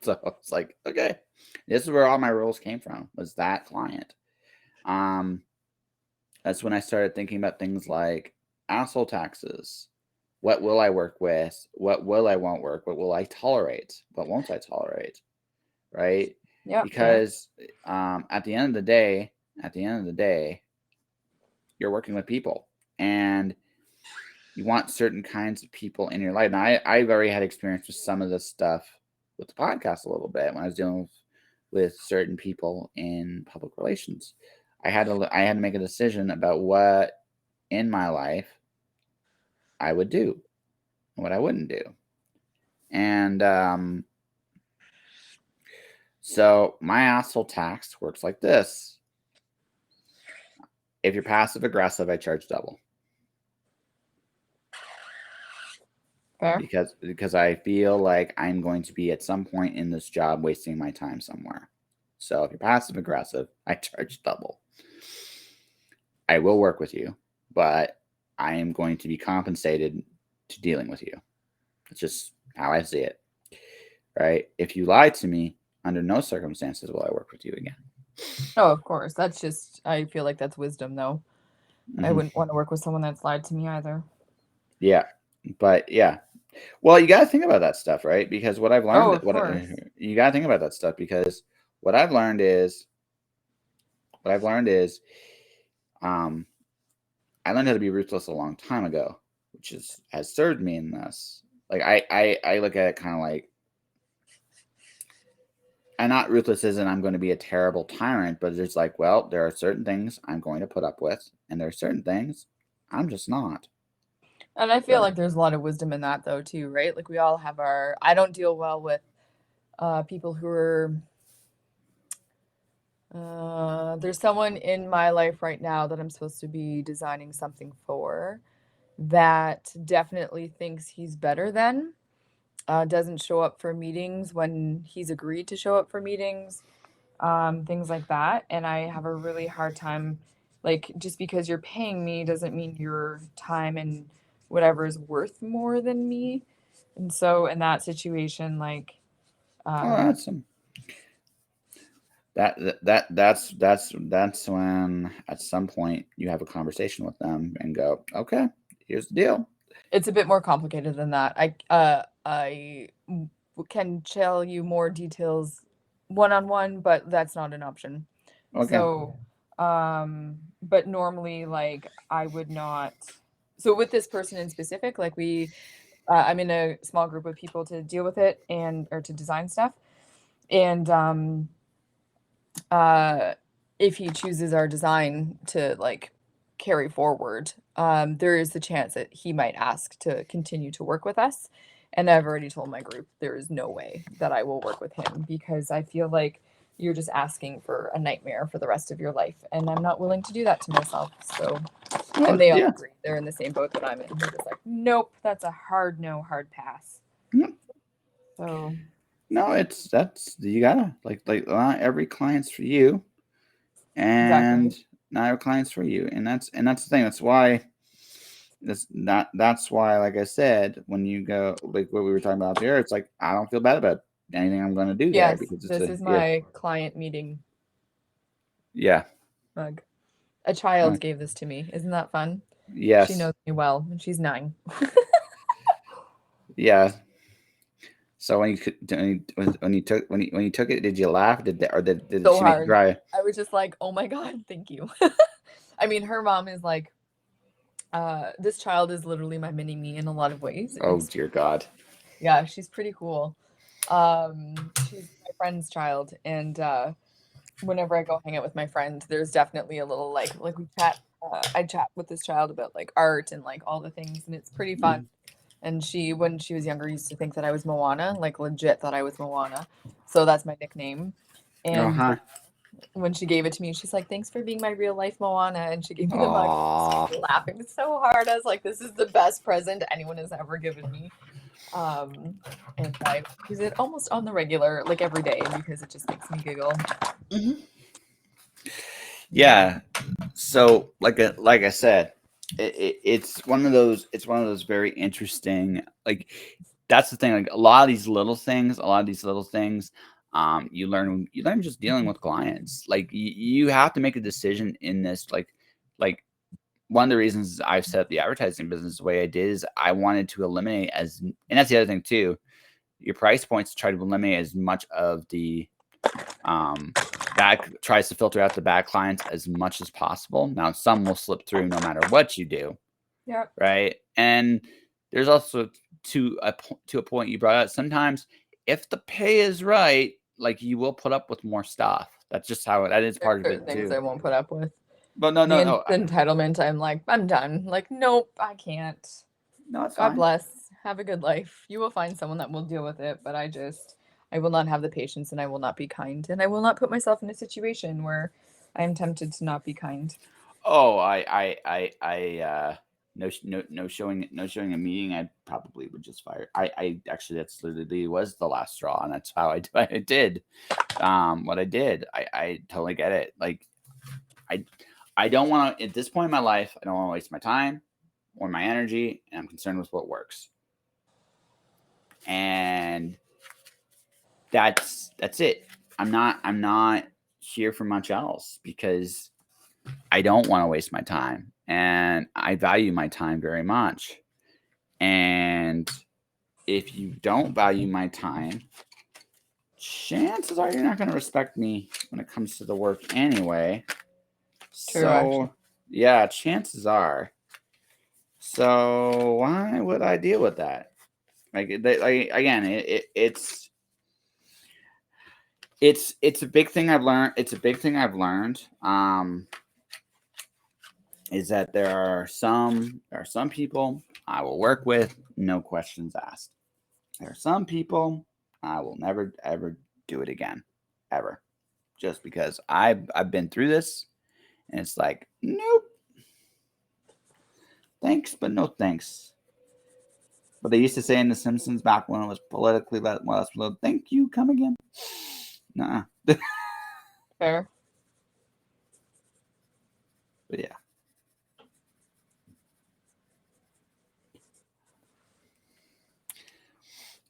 So it's like, okay, this is where all my rules came from, was that client. That's when I started thinking about things like asshole taxes. What will I work with? What will I won't work? What will I tolerate? What won't I tolerate? Right? Yeah, fair. Because at the end of the day, you're working with people, and you want certain kinds of people in your life. Now, I've already had experience with some of this stuff with the podcast a little bit when I was dealing with certain people in public relations. I had to make a decision about what in my life I would do and what I wouldn't do. And so my asshole tax works like this. If you're passive aggressive, I charge double. Fair. Because I feel like I'm going to be at some point in this job wasting my time somewhere. So if you're passive aggressive, I charge double. I will work with you, but I am going to be compensated to dealing with you. It's just how I see it. Right? If you lie to me, under no circumstances will I work with you again. Oh, of course. That's just I feel like that's wisdom though. I Mm-hmm. wouldn't want to work with someone that's lied to me either. Yeah. But yeah. Well, you got to think about that stuff, right? Because what I've learned, Oh, of course. you got to think about that stuff, because what I've learned is, I learned how to be ruthless a long time ago, which has served me in this. Like I look at it kind of like, I'm not ruthless as in I'm going to be a terrible tyrant, but it's like, well, there are certain things I'm going to put up with, and there are certain things I'm just not. And I feel So, like there's a lot of wisdom in that though too, right? Like we all have our I don't deal well with people who are there's someone in my life right now that I'm supposed to be designing something for that definitely thinks he's better than doesn't show up for meetings when he's agreed to show up for meetings, things like that. And I have a really hard time, like, just because you're paying me doesn't mean your time and whatever is worth more than me. And so in that situation, like, Oh, that's that's when at some point you have a conversation with them and go, okay, here's the deal. it's a bit more complicated than that. I can tell you more details one-on-one, but that's not an option. Okay. So, but normally, like, I would not. So with this person in specific, like I'm in a small group of people to deal with it and or to design stuff, and uh, if he chooses our design to like carry forward, there is the chance that he might ask to continue to work with us. And I've already told my group there is no way that I will work with him because I feel like you're just asking for a nightmare for the rest of your life. And I'm not willing to do that to myself. So, and they all agree. They're in the same boat that I'm in. They're just like, nope, that's a hard no, hard pass. So, no, that's you gotta like not every client's for you, and exactly. not every client's for you, and that's the thing. That's why that's why, like I said, when you go like what we were talking about there, it's like I don't feel bad about anything I'm going to do there Yes, because it's this is my client meeting mug. A child gave this to me. Isn't that fun? Yes. She knows me well, and she's 9. Yeah. So when you took it, did you laugh? Did So she make you hard. cry? I was just like, oh my God, thank you. I mean, her mom is like, this child is literally my mini me in a lot of ways. Oh dear God. Yeah, she's pretty cool. She's my friend's child, and whenever I go hang out with my friend, there's definitely a little like we chat. I chat with this child about like art and like all the things, and it's pretty fun. And she, when she was younger, used to think that I was Moana, like legit thought I was Moana. So that's my nickname. And when she gave it to me, she's like, "Thanks for being my real life Moana." And she gave me the mug. I was laughing so hard. I was like, "This is the best present anyone has ever given me." And I use it almost on the regular, like every day, because it just makes me giggle. Yeah. So like I said, it's one of those very interesting, like that's the thing, like a lot of these little things you learn just dealing with clients. Like you have to make a decision in this, like one of the reasons I've set up the advertising business the way I did is I wanted to eliminate and that's the other thing too, your price points to try to eliminate as much of the tries to filter out the bad clients as much as possible. Now, some will slip through no matter what you do. Yeah. Right. And there's also to a point you brought out, sometimes if the pay is right, like you will put up with more stuff. That's just how that is part of it things too. I won't put up with. But no. Entitlement, I'm like, I'm done. Like, nope, I can't. No, it's God fine. bless. Have a good life. You will find someone that will deal with it, but I will not have the patience and I will not be kind. And I will not put myself in a situation where I am tempted to not be kind. Oh, no showing a meeting, I probably would just fire. I actually that's literally was the last straw, and that's how I did what I did. I totally get it. Like I don't want to, at this point in my life, I don't want to waste my time or my energy, and I'm concerned with what works. And that's it. I'm not here for much else because I don't want to waste my time, and I value my time very much. And if you don't value my time, chances are you're not going to respect me when it comes to the work anyway. True, actually. Yeah, chances are. So why would I deal with that? Like again, it's a big thing I've learned. It's a big thing I've learned. Is that there are some people I will work with, no questions asked. There are some people I will never ever do it again, ever, just because I've been through this, and it's like nope, thanks, but no thanks. But they used to say in The Simpsons back when it was politically less, thank you, come again. Nah. Fair. But yeah.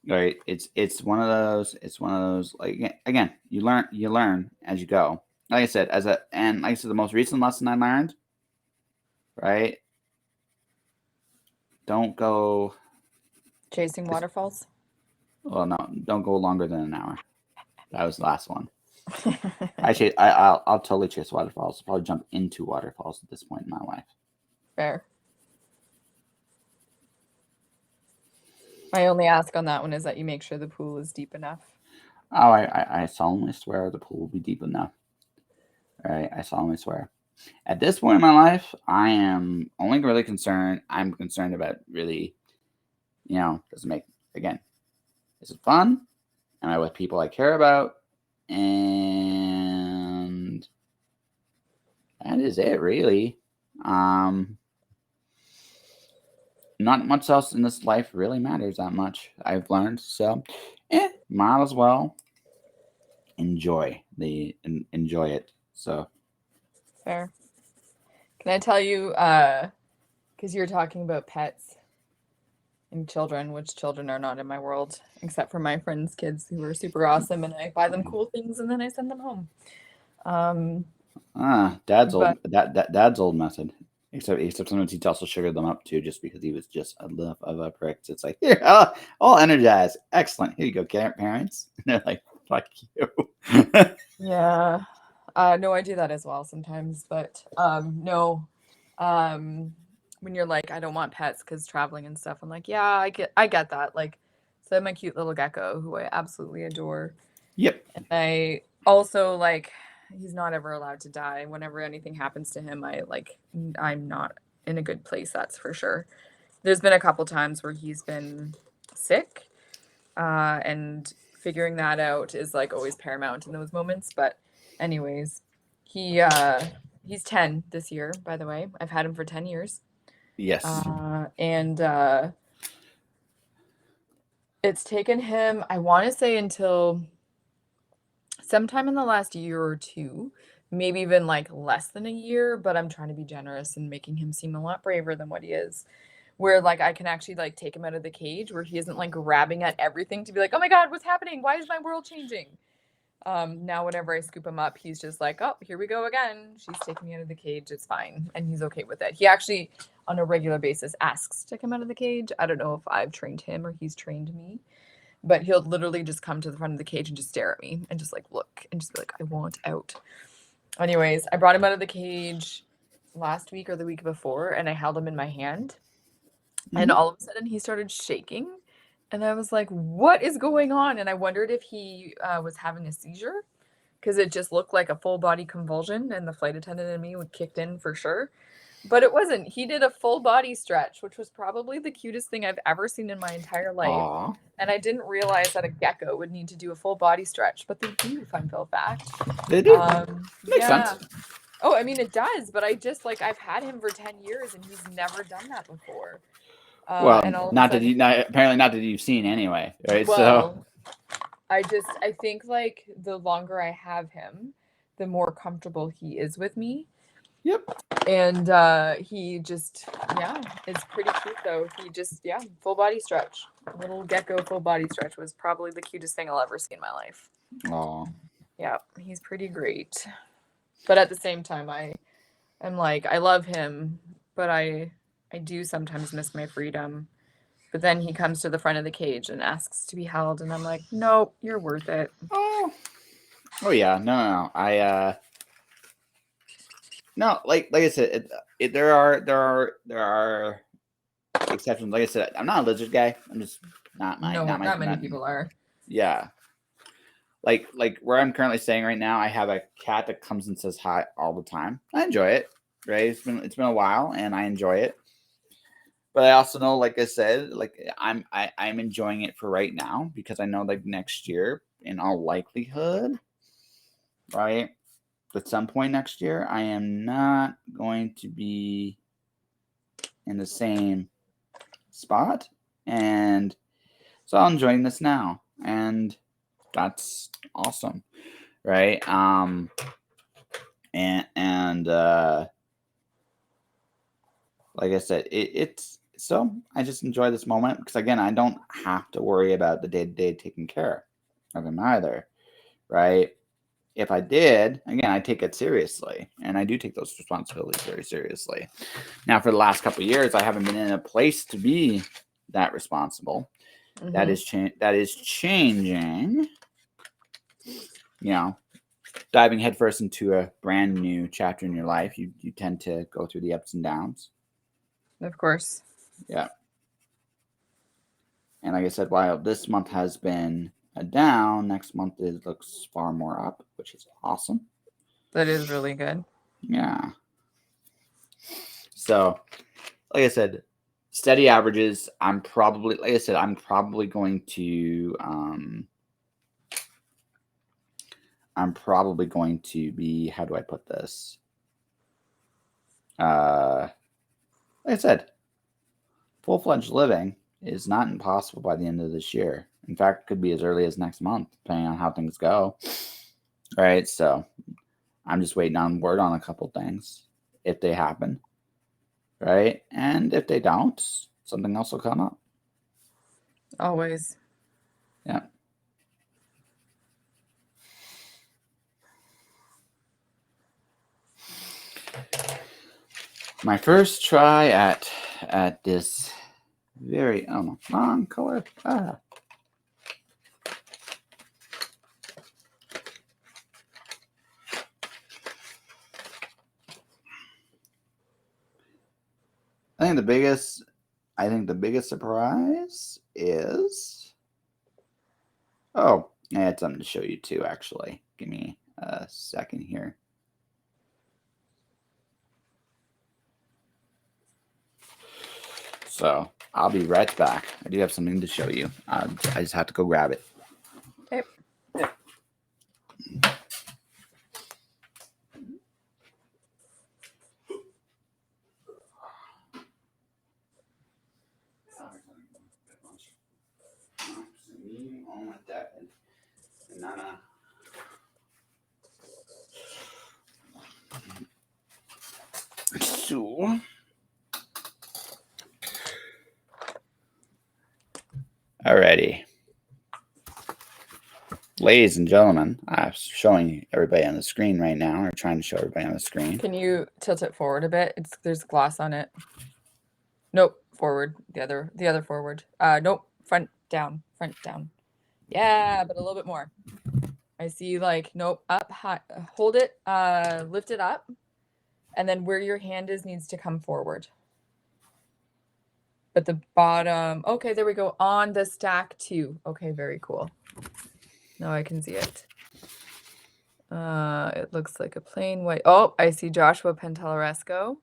Right. It's one of those like again, you learn as you go. Like I said, the most recent lesson I learned, right? Don't go Chasing waterfalls. well, no, don't go longer than an hour. That was the last one. I'll totally chase waterfalls. I'll probably jump into waterfalls at this point in my life. Fair. My only ask on that one is that you make sure the pool is deep enough. Oh, I solemnly swear the pool will be deep enough. All right, I solemnly swear. At this point in my life, I am only really concerned. I'm concerned about really, does it make, again, is it fun? Am I with people I care about? And that is it, really. Not much else in this life really matters that much, I've learned. So, might as well enjoy it. So, Fair. Can I tell you, because you're talking about pets and children, which children are not in my world, except for my friends' kids who are super awesome, and I buy them cool things and then I send them home. Dad's But Dad's old method. Except sometimes he'd also sugar them up too, just because he was just a love of a prick. So it's like, here, all energized, excellent. Here you go, parents. And they're like, fuck you. yeah, no, I do that as well sometimes. But no, when you're like, I don't want pets because traveling and stuff, I'm like, yeah, I get that. Like, so I have my cute little gecko who I absolutely adore. Yep. And I also like, he's not ever allowed to die. Whenever anything happens to him, I'm not in a good place, that's for sure. There's been a couple times where he's been sick, and figuring that out is like always paramount in those moments. But anyways, he's 10 this year, by the way. I've had him for 10 years. Yes. And it's taken him, I want to say, until sometime in the last year or two, maybe even like less than a year, but I'm trying to be generous and making him seem a lot braver than what he is. Where like I can actually like take him out of the cage where he isn't like grabbing at everything to be like, oh my God, what's happening? Why is my world changing? Now whenever I scoop him up, he's just like, oh, here we go again. She's taking me out of the cage. It's fine. And he's okay with it. He actually on a regular basis asks to come out of the cage. I don't know if I've trained him or he's trained me. But he'll literally just come to the front of the cage and just stare at me and just like look and just be like, I want out. Anyways, I brought him out of the cage last week or the week before, and I held him in my hand. And all of a sudden he started shaking. And I was like, what is going on? And I wondered if he was having a seizure because it just looked like a full body convulsion, and the flight attendant in me would kicked in for sure. But it wasn't. He did a full body stretch, which was probably the cutest thing I've ever seen in my entire life. Aww. And I didn't realize that a gecko would need to do a full body stretch, but they do, fun fact. They do. Makes Yeah. sense. Oh, I mean, it does, but I've had him for 10 years and he's never done that before. Well, and all of a not that sudden, apparently not that you've seen anyway, right? well, I think like the longer I have him, the more comfortable he is with me. Yep. And he just, yeah, it's pretty cute though. He just, yeah, full body stretch. Little gecko full body stretch was probably the cutest thing I'll ever see in my life. Aw. Yeah, he's pretty great. But at the same time, I'm like, I love him, but I do sometimes miss my freedom. But then he comes to the front of the cage and asks to be held, and I'm like, nope, you're worth it. Oh yeah, no. No, like I said, there are exceptions. Like I said, I'm not a lizard guy. I'm just not many people are. Yeah. Like where I'm currently staying right now, I have a cat that comes and says hi all the time. I enjoy it. Right? It's been a while, and I enjoy it. But I also know, like I said, like I'm enjoying it for right now because I know like next year, in all likelihood, right, at some point next year, I am not going to be in the same spot, and so I'm enjoying this now, and that's awesome, right? and like I said, it's so I just enjoy this moment because again, I don't have to worry about the day-to-day taking care of him either, right? If I did, again, I take it seriously, and I do take those responsibilities very seriously. Now, for the last couple of years, I haven't been in a place to be that responsible. That is changing. You know, diving headfirst into a brand new chapter in your life, you tend to go through the ups and downs. Of course. Yeah. And like I said, while this month has been a down, next month looks far more up, which is awesome. That is really good. Yeah. So, like I said, steady averages. I'm probably going to be, how do I put this? Like I said, full-fledged living is not impossible by the end of this year. In fact, it could be as early as next month, depending on how things go. Right? So I'm just waiting on word on a couple things, if they happen. Right? And if they don't, something else will come up. Always. Yeah. My first try at this very wrong color. I think the biggest surprise is, I had something to show you too, actually. Give me a second here. So I'll be right back. I do have something to show you. I just have to go grab it. Okay. So, alrighty. Ladies and gentlemen, I'm showing everybody on the screen right now, or trying to show everybody on the screen. Can you tilt it forward a bit? There's glass on it. Nope, forward. The other forward. Nope, front down. Yeah, but a little bit more. I see, like, nope, up high. Hold it, lift it up, and then where your hand is needs to come forward. But the bottom, okay, there we go, on the stack too. Okay, very cool. Now I can see it. It looks like a plain white. Oh, I see Joshua Pantalleresco,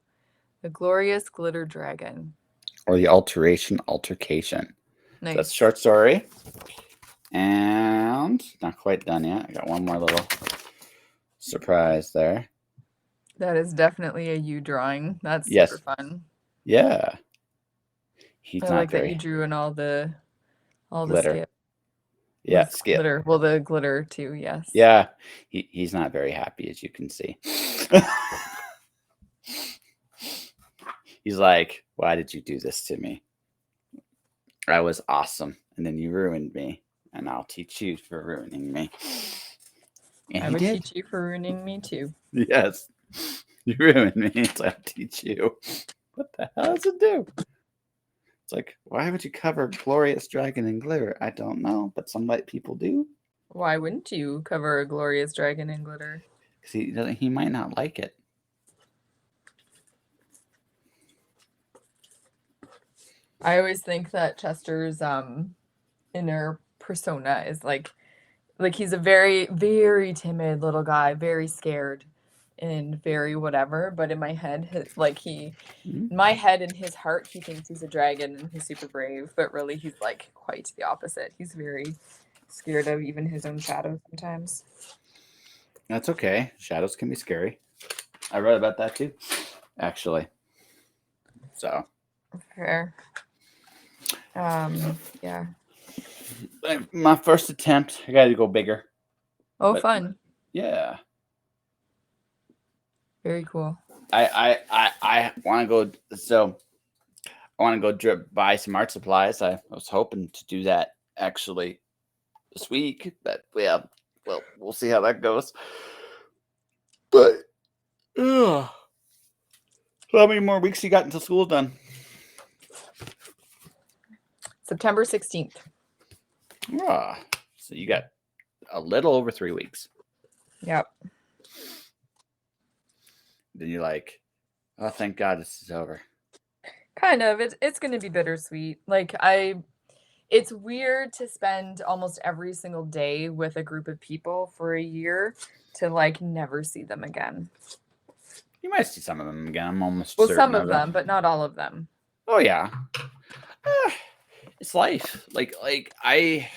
the glorious glitter dragon. Or the altercation. Nice. So that's a short story. And not quite done yet. I got one more little surprise there. That is definitely a you drawing. That's Yes. super fun. Yeah. I like that you drew in all the glitter. Skip. Yeah, Skip. Glitter. Well, the glitter too, yes. Yeah. He's not very happy, as you can see. He's like, why did you do this to me? I was awesome, and then you ruined me, and I'll teach you for ruining me. And I would teach you for ruining me too. Yes. You ruined me, so I'll teach you. What the hell does it do? It's like, why would you cover glorious dragon in glitter? I don't know, but some white people do. Why wouldn't you cover a glorious dragon in glitter? Because he might not like it. I always think that Chester's inner persona is like he's a very, very timid little guy, very scared and very whatever. But in my head, in my head, in his heart, he thinks he's a dragon and he's super brave. But really, he's like quite the opposite. He's very scared of even his own shadow sometimes. That's okay. Shadows can be scary. I read about that too, actually. So. Fair. Yeah. My first attempt, I got to go bigger. Oh, fun. Yeah. Very cool. I want to go. So I want to go buy some art supplies. I was hoping to do that actually this week, but yeah, well, we'll see how that goes. But so how many more weeks you got until school's done? September 16th. So you got a little over 3 weeks. Yep. Then you're like, oh, thank God this is over. Kind of. It's going to be bittersweet. Like it's weird to spend almost every single day with a group of people for a year to like never see them again. You might see some of them again. I'm almost Well, certain some of of them, it. but not all of them. Oh yeah. It's life. Like I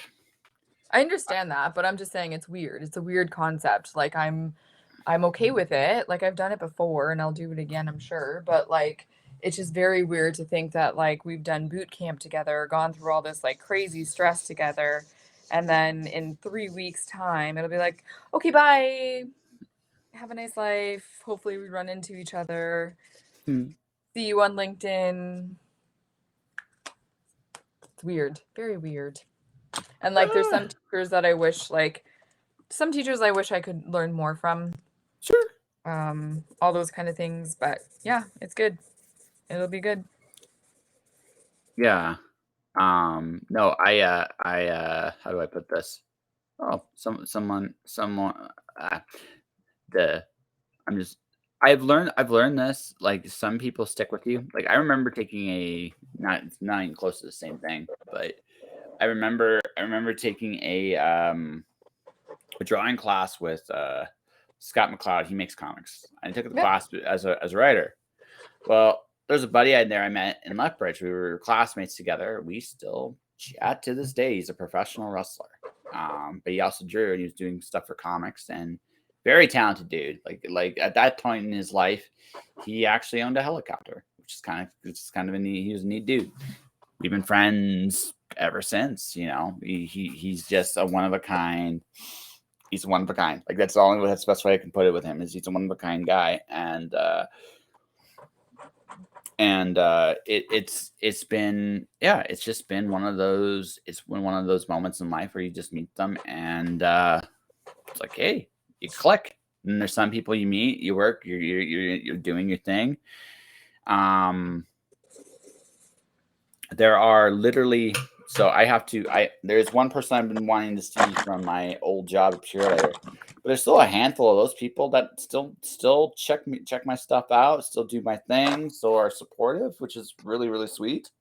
understand that, but I'm just saying it's weird. It's a weird concept. Like I'm okay with it. Like I've done it before and I'll do it again, I'm sure. But like it's just very weird to think that like we've done boot camp together, gone through all this like crazy stress together, and then in 3 weeks time it'll be like, okay, bye. Have a nice life. Hopefully we run into each other. See you on LinkedIn. It's weird. Very weird. And like there's some teachers that I wish like some teachers I wish I could learn more from. Sure. All those kind of things. But yeah, it's good. It'll be good. Yeah. No, how do I put this? Oh, someone, the, I'm just, I've learned this, like some people stick with you. Like I remember taking it's not even close to the same thing, but I remember taking a drawing class with, Scott McCloud. He makes comics. I took the class as a writer. Well, there's a buddy I met in Lethbridge. We were classmates together. We still chat to this day. He's a professional wrestler. But he also drew and he was doing stuff for comics and very talented dude. Like at that point in his life, he actually owned a helicopter, which is kind of a neat. He was a neat dude. We've been friends ever since. You know, he's just a one of a kind. He's a one of a kind. Like that's the best way I can put it with him is he's a one of a kind guy. It's been it's just been one of those moments in life where you just meet them and it's like, hey, you click. And there's some people you meet, you work, you're doing your thing. There are literally there's one person I've been wanting to see from my old job at Purelator. But there's still a handful of those people that still check my stuff out, still do my thing, still are supportive, which is really, really sweet.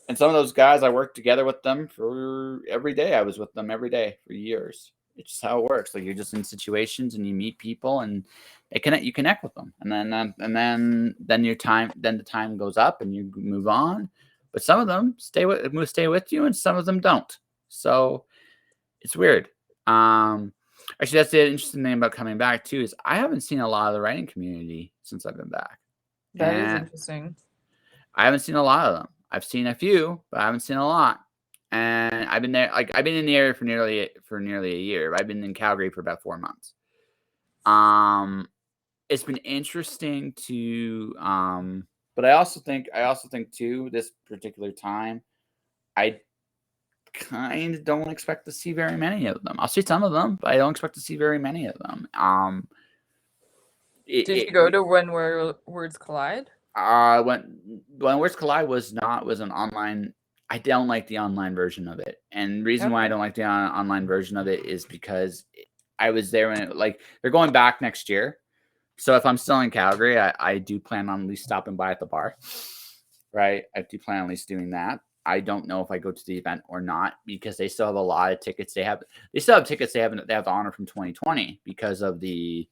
And some of those guys, I worked together with them for every day. I was with them every day for years. It's just how it works. Like you're just in situations and you meet people and you connect with them. And then the time goes up and you move on. But some of them stay with you and some of them don't. So it's weird. Actually, that's the interesting thing about coming back too is I haven't seen a lot of the writing community since I've been back. That is interesting. I haven't seen a lot of them. I've seen a few, but I haven't seen a lot. And I've been there, like I've been in the area for nearly a year. I've been in Calgary for about 4 months. It's been interesting to, but I also think too, this particular time, I kind of don't expect to see very many of them. I'll see some of them, but I don't expect to see very many of them. Did you go to When Words Collide? When Words Collide was an online. I don't like the online version of it, and the reason why I don't like the online version of it is because I was there when they're going back next year. So if I'm still in Calgary, I do plan on at least stopping by at the bar. Right, I do plan on at least doing that. I don't know if I go to the event or not because they still have a lot of tickets. They still have tickets. They have the honor from 2020 because of the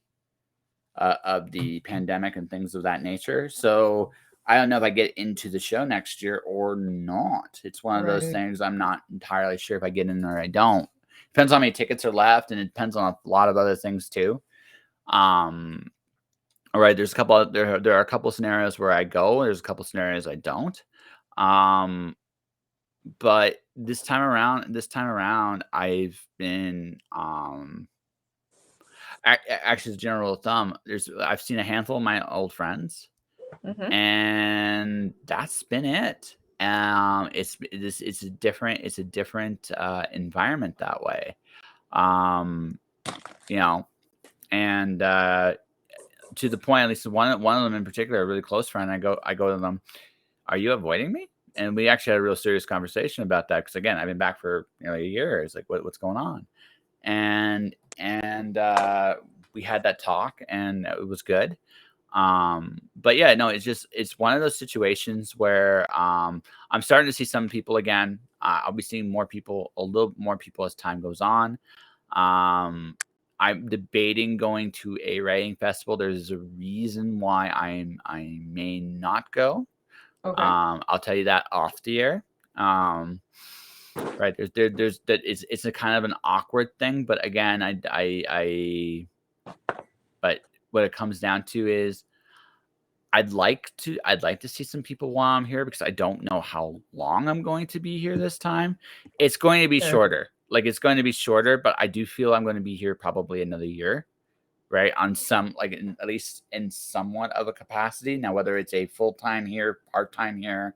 pandemic and things of that nature. So I don't know if I get into the show next year or not. It's one of those things I'm not entirely sure if I get in or I don't. Depends on how many tickets are left, and it depends on a lot of other things too. All right, there are a couple scenarios where I go. There's a couple scenarios I don't. But this time around, I've been actually, as a general rule of thumb, I've seen a handful of my old friends, and that's been it. It's a different environment that way. You know, and to the point, at least one of them in particular, a really close friend, I go to them, "Are you avoiding me?" And we actually had a real serious conversation about that, because again, I've been back for a year. It's like, what's going on? And we had that talk, and it was good. But yeah, no, it's one of those situations where I'm starting to see some people again. I'll be seeing a little more people as time goes on. I'm debating going to a writing festival. There's a reason why I may not go. Okay. I'll tell you that off the air. Right. There's that it's a kind of an awkward thing, but again, but what it comes down to is I'd like to see some people while I'm here, because I don't know how long I'm going to be here this time. It's going to be shorter. Like, it's going to be shorter, but I do feel I'm going to be here probably another year, right? On some, like, at least in somewhat of a capacity. Now, whether it's a full-time here, part-time here,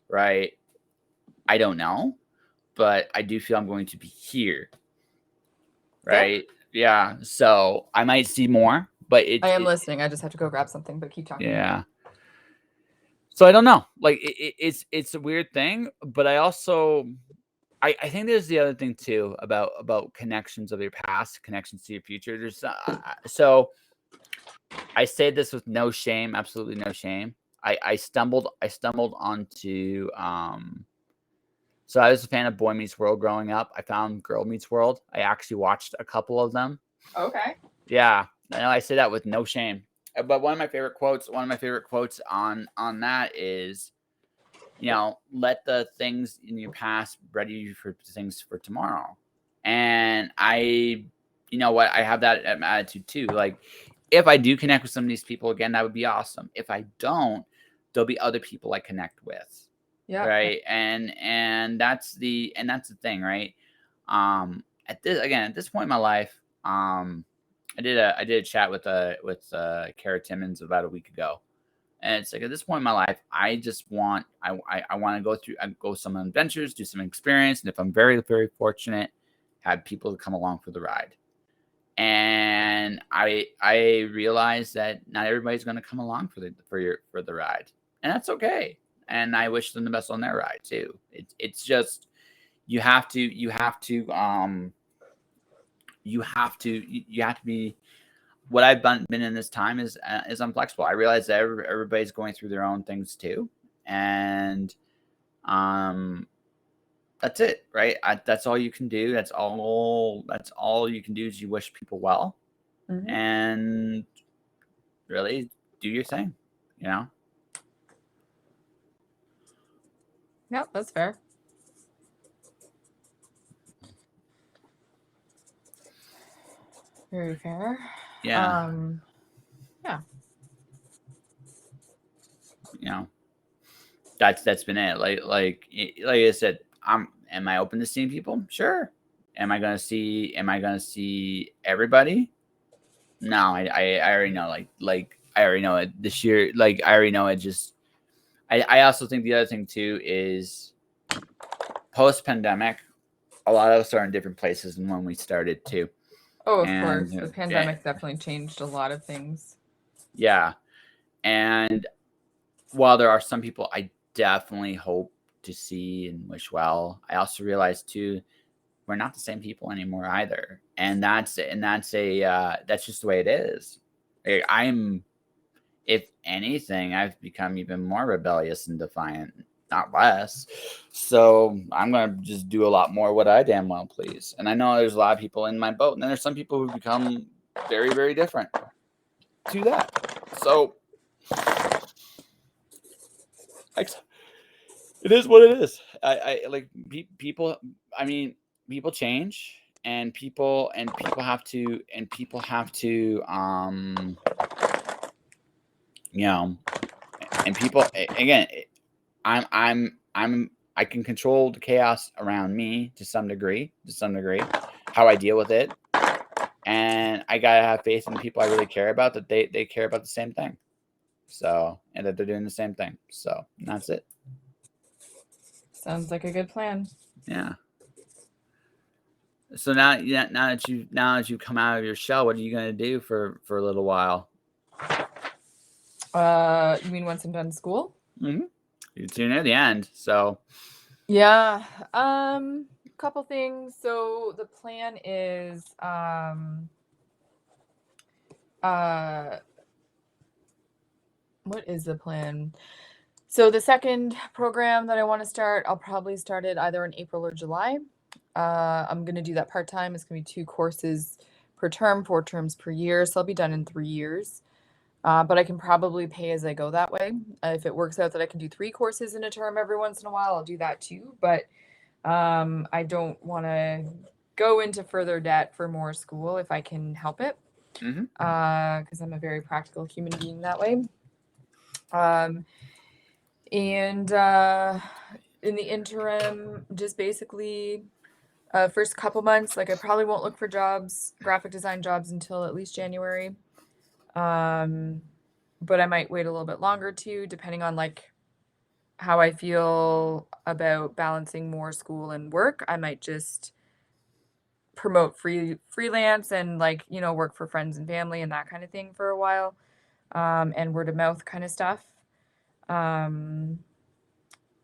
right? I don't know, but I do feel I'm going to be here, right? Yeah. So I might see more, but I am listening. I just have to go grab something, but keep talking. Yeah. So I don't know. Like, it's a weird thing, but I also I think there's the other thing too about connections of your past, connections to your future. There's so I say this with no shame, absolutely no shame. I stumbled onto so I was a fan of Boy Meets World growing up. I found Girl Meets World. I actually watched a couple of them. Okay. Yeah, I say that with no shame. But one of my favorite quotes on that is, let the things in your past ready you for things for tomorrow. And I have that attitude too. Like, if I do connect with some of these people again, that would be awesome. If I don't, there'll be other people I connect with. Yeah. Right. And that's the thing, right? At this point in my life, I did a chat with Kara Timmons about a week ago. And it's like, at this point in my life, I just want to go some adventures, do some experience, and if I'm very, very fortunate, have people to come along for the ride. And I realize that not everybody's going to come along for the ride, and that's okay. And I wish them the best on their ride too. It's just you have to be. What I've been in this time is I'm flexible. I realize that everybody's going through their own things too, and that's it, right? That's all you can do. That's all you can do is you wish people well, and really do your thing, Yep, that's fair. Very fair. Yeah. Yeah. That's been it. Like I said, am I open to seeing people? Sure. Am I gonna see everybody? No, I already know. Like I already know it this year. Like, I already know it. Just I also think the other thing too is, post pandemic, a lot of us are in different places than when we started too. Oh, of course. The pandemic definitely changed a lot of things. Yeah. And while there are some people I definitely hope to see and wish well, I also realize too, we're not the same people anymore either. And that's just the way it is. If anything, I've become even more rebellious and defiant, not less. So I'm going to just do a lot more what I damn well please. And I know there's a lot of people in my boat, and then there's some people who become very, very different to that. So it is what it is. I like people. I mean, people change, and people have to, and people again. I can control the chaos around me to some degree. How I deal with it, and I gotta have faith in the people I really care about, that they care about the same thing. So, and that they're doing the same thing. So that's it. Sounds like a good plan. Yeah. So now, yeah, now that you come out of your shell, what are you gonna do for a little while? You mean once I'm done school? Mm-hmm. You're near the end, so Yeah. Couple things. So the plan is uh what is the plan? So the second program that I want to start, I'll probably start it either in April or July. I'm going to do that part-time. It's going to be 2 courses per term, 4 terms per year. So I'll be done in 3 years. But I can probably pay as I go that way. If it works out that I can do 3 courses in a term every once in a while, I'll do that too. But I don't want to go into further debt for more school if I can help it, mm-hmm. Because I'm a very practical human being that way. And in the interim, just basically first couple months, like I probably won't look for jobs, graphic design jobs until at least January. But I might wait a little bit longer too, depending on like how I feel about balancing more school and work. I might just promote freelance and like, work for friends and family and that kind of thing for a while. And word of mouth kind of stuff. Um,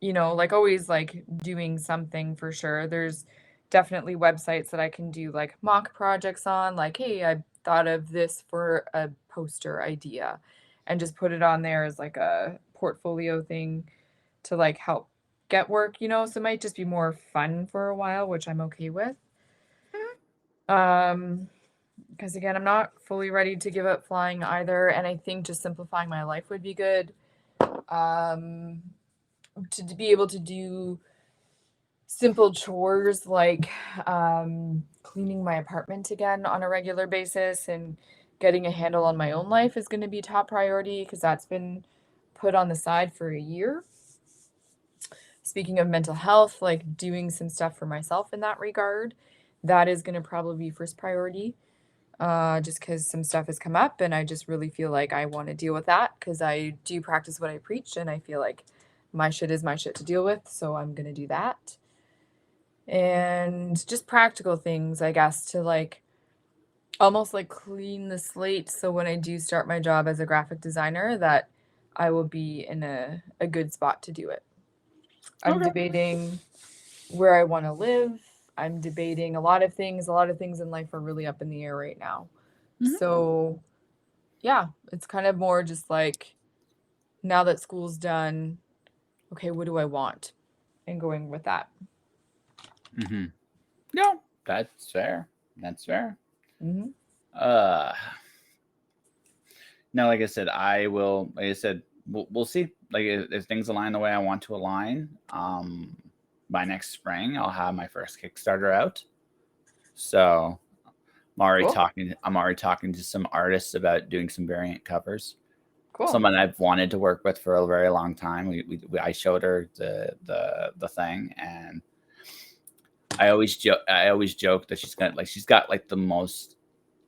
like always like doing something for sure. There's definitely websites that I can do like mock projects on, like, hey, I thought of this for a poster idea and just put it on there as like a portfolio thing to like help get work. So it might just be more fun for a while, which I'm okay with. Because again, I'm not fully ready to give up flying either, and I think just simplifying my life would be good. To be able to do simple chores like cleaning my apartment again on a regular basis and getting a handle on my own life is going to be top priority because that's been put on the side for a year. Speaking of mental health, like doing some stuff for myself in that regard, that is going to probably be first priority. Just because some stuff has come up and I just really feel like I want to deal with that because I do practice what I preach and I feel like my shit is my shit to deal with. So I'm going to do that. And just practical things, I guess, to like almost like clean the slate. So when I do start my job as a graphic designer, that I will be in a good spot to do it. I'm debating where I want to live. I'm debating a lot of things. A lot of things in life are really up in the air right now. Mm-hmm. So, yeah, it's kind of more just like now that school's done, okay, what do I want? And going with that. Mm-hmm. No, that's fair. That's fair. Mm-hmm. No, like I said, I will. Like I said, we'll see. Like if things align the way I want to align, by next spring, I'll have my first Kickstarter out. So Cool. I'm already talking to some artists about doing some variant covers. Cool. Someone I've wanted to work with for a very long time. I showed her the thing, and I always joke that she's got like the most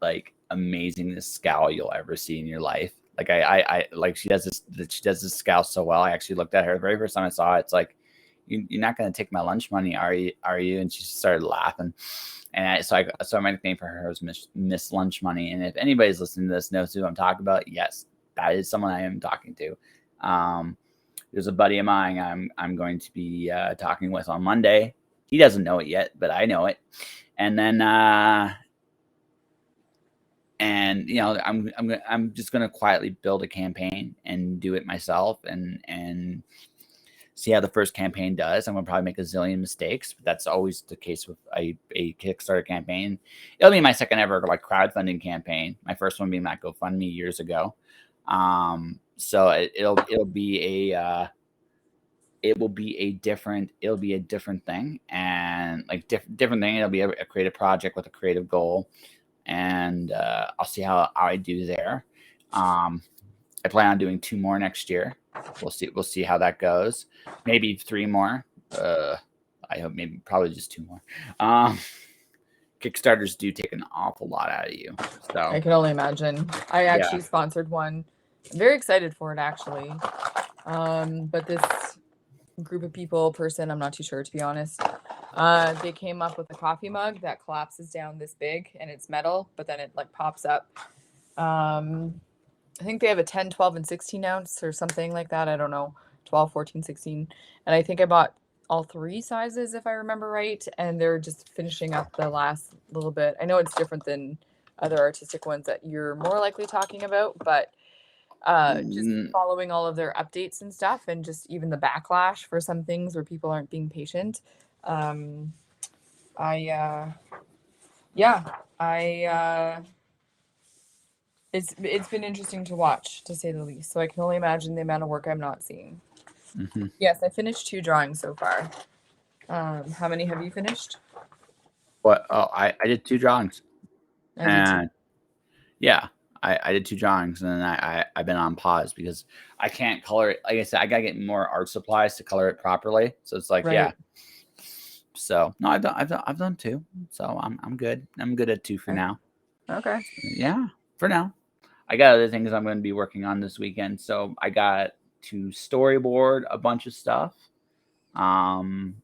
like amazing scowl you'll ever see in your life. Like I like she does this scowl so well. I actually looked at her the very first time I saw it. It's like, you're not going to take my lunch money, are you? And she started laughing. And so my nickname for her was Miss Lunch Money. And if anybody's listening to this knows who I'm talking about, yes, that is someone I am talking to. There's a buddy of mine I'm going to be talking with on Monday. He doesn't know it yet, but I know it. And then I'm just gonna quietly build a campaign and do it myself and see how the first campaign does. I'm gonna probably make a zillion mistakes, but that's always the case with a Kickstarter campaign. It'll be my second ever like crowdfunding campaign. My first one being that GoFundMe years ago. So it'll be a different thing, and like different thing. It'll be a creative project with a creative goal, and I'll see how I do there. I plan on doing 2 more next year. We'll see how that goes. Maybe 3 more. I hope probably just 2 more. Kickstarters do take an awful lot out of you. So I can only imagine. I yeah. actually sponsored one. I'm very excited for it, actually. But this group of people, person, I'm not too sure, to be honest. They came up with a coffee mug that collapses down this big, and it's metal, but then it like pops up. I think they have a 10, 12, and 16 ounce or something like that. I don't know. 12, 14, 16. And I think I bought all 3 sizes, if I remember right. And they're just finishing up the last little bit. I know it's different than other artistic ones that you're more likely talking about, but just following all of their updates and stuff, and just even the backlash for some things where people aren't being patient. It's been interesting to watch, to say the least. So I can only imagine the amount of work I'm not seeing. Mm-hmm. Yes, I finished 2 drawings so far. How many have you finished? What? Oh, I did 2 drawings. I did too. And yeah, I did 2 drawings, and then I've been on pause because I can't color it. Like I said, I gotta get more art supplies to color it properly. So it's like, yeah. Right. So no, I've done 2. So I'm good. I'm good at 2 for now. Okay. Yeah, for now. I got other things I'm going to be working on this weekend. So I got to storyboard a bunch of stuff. That's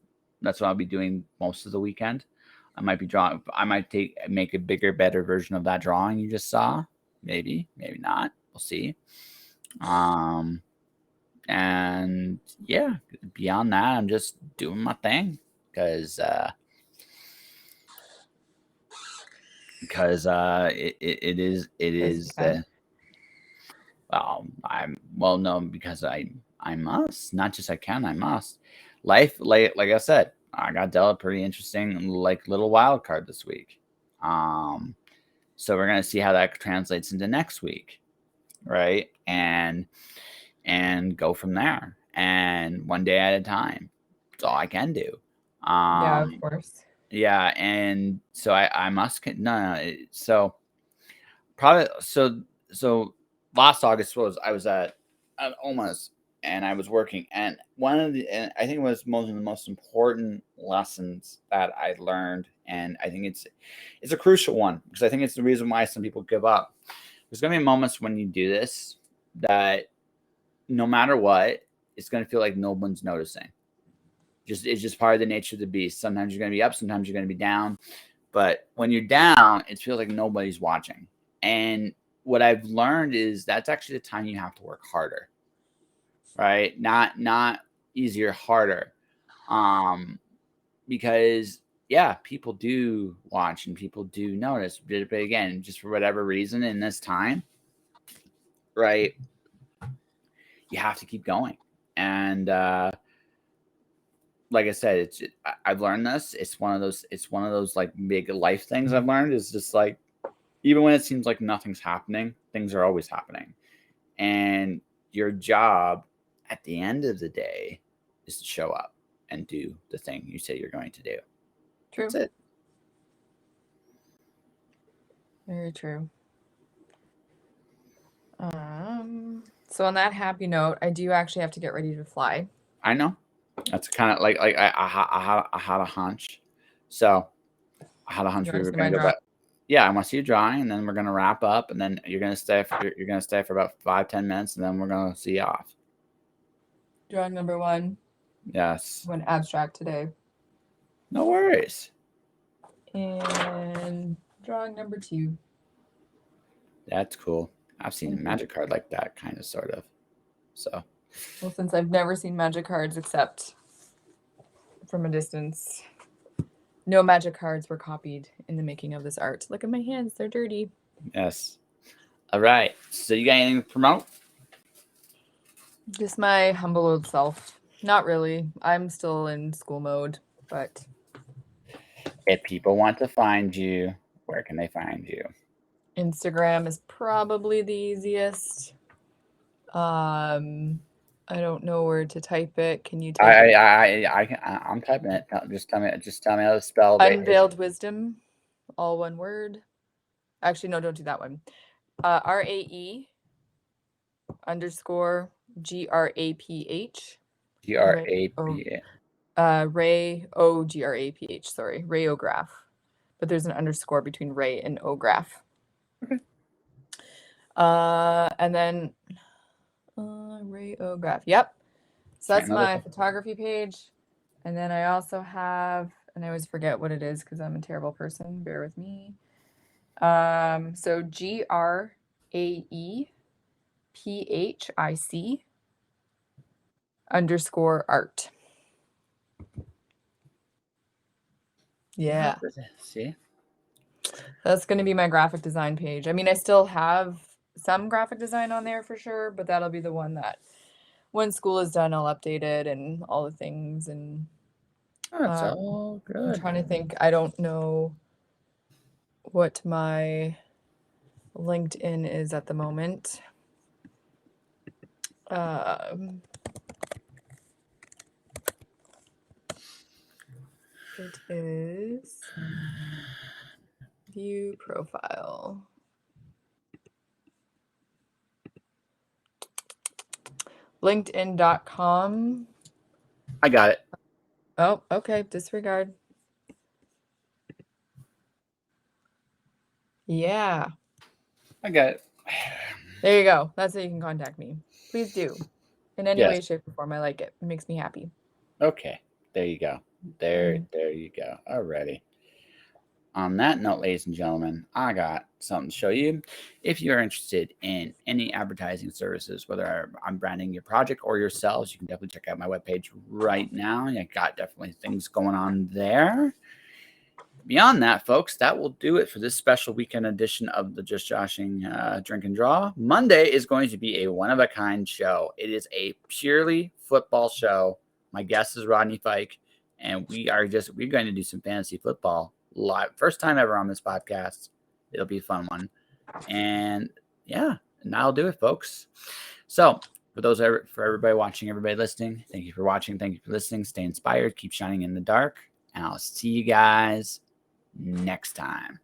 what I'll be doing most of the weekend. I might be drawing. I might make a bigger, better version of that drawing you just saw. Maybe, maybe not. We'll see. And yeah, beyond that, I'm just doing my thing because it is no, because I must, not just I can, I must. Life, like I said, I got dealt a pretty interesting like little wild card this week. So we're gonna see how that translates into next week, right? And go from there. And one day at a time. That's all I can do. Yeah, of course. Yeah, and so I must so probably so last August I was at Oma's, and I was working, and and I think it was one of the most important lessons that I learned, and I think it's a crucial one because I think it's the reason why some people give up. There's gonna be moments when you do this that no matter what, it's gonna feel like no one's noticing. It's just part of the nature of the beast. Sometimes you're gonna be up, sometimes you're gonna be down. But when you're down, it feels like nobody's watching. And what I've learned is that's actually the time you have to work harder, right? Not easier, harder. Because yeah, people do watch and people do notice. But again, just for whatever reason in this time, right? You have to keep going. And like I said, I've learned this. It's one of those like big life things I've learned. Is just like even when it seems like nothing's happening, things are always happening. And your job at the end of the day is to show up and do the thing you say you're going to do. True. That's it. Very true. So on that happy note, I do actually have to get ready to fly. I know. That's kind of like I had a hunch. So I had a hunch we were going to go back. Yeah, I want to see you drawing, and then we're gonna wrap up, and then you're gonna stay for about 5-10 minutes, and then we're gonna see you off. Drawing number 1. Yes. Went abstract today. No worries. And drawing number 2. That's cool. I've seen a magic card like that, kind of, sort of. So. Well, since I've never seen magic cards except from a distance. No magic cards were copied in the making of this art. Look at my hands, they're dirty. Yes. All right. So you got anything to promote? Just my humble old self. Not really. I'm still in school mode, but if people want to find you, where can they find you? Instagram is probably the easiest. I don't know where to type it. Can you type it? I'm typing it. Just tell me how to spell. Unveiled Wisdom, all one word. Actually, no, don't do that one. RAE _ GRAPH. GRAPH. Rae OGRAPH. Sorry, Rayograph. but there's an underscore between Rae and Ograph. Okay. And then Rae Ograph. Yep. So that's my photography page. And then I also have, and I always forget what it is because I'm a terrible person. Bear with me. So GRAEPHIC_art. Yeah. See? That's going to be my graphic design page. I mean, I still have some graphic design on there for sure, but that'll be the one that when school is done, I'll update it and all the things. And That's all good. I'm trying to think. I don't know what my LinkedIn is at the moment. It is view profile. LinkedIn.com. I got it. Oh, okay. Disregard. Yeah. I got it. There you go. That's how you can contact me. Please do. In any Yes. way, shape, or form. I like it. It makes me happy. Okay. There you go. There you go. Alrighty. On that note, ladies and gentlemen, I got something to show you. If you're interested in any advertising services, whether I'm branding your project or yourselves, you can definitely check out my webpage right now. I got definitely things going on there. Beyond that, folks, that will do it for this special weekend edition of the Just Joshing Drink and Draw. Monday is going to be a one-of-a-kind show. It is a purely football show. My guest is Rodney Fike, and we're going to do some fantasy football live. First time ever on this podcast. It'll be a fun one. And yeah, and that'll do it, folks. So for everybody watching, everybody listening, thank you for watching. Thank you for listening. Stay inspired. Keep shining in the dark. And I'll see you guys next time.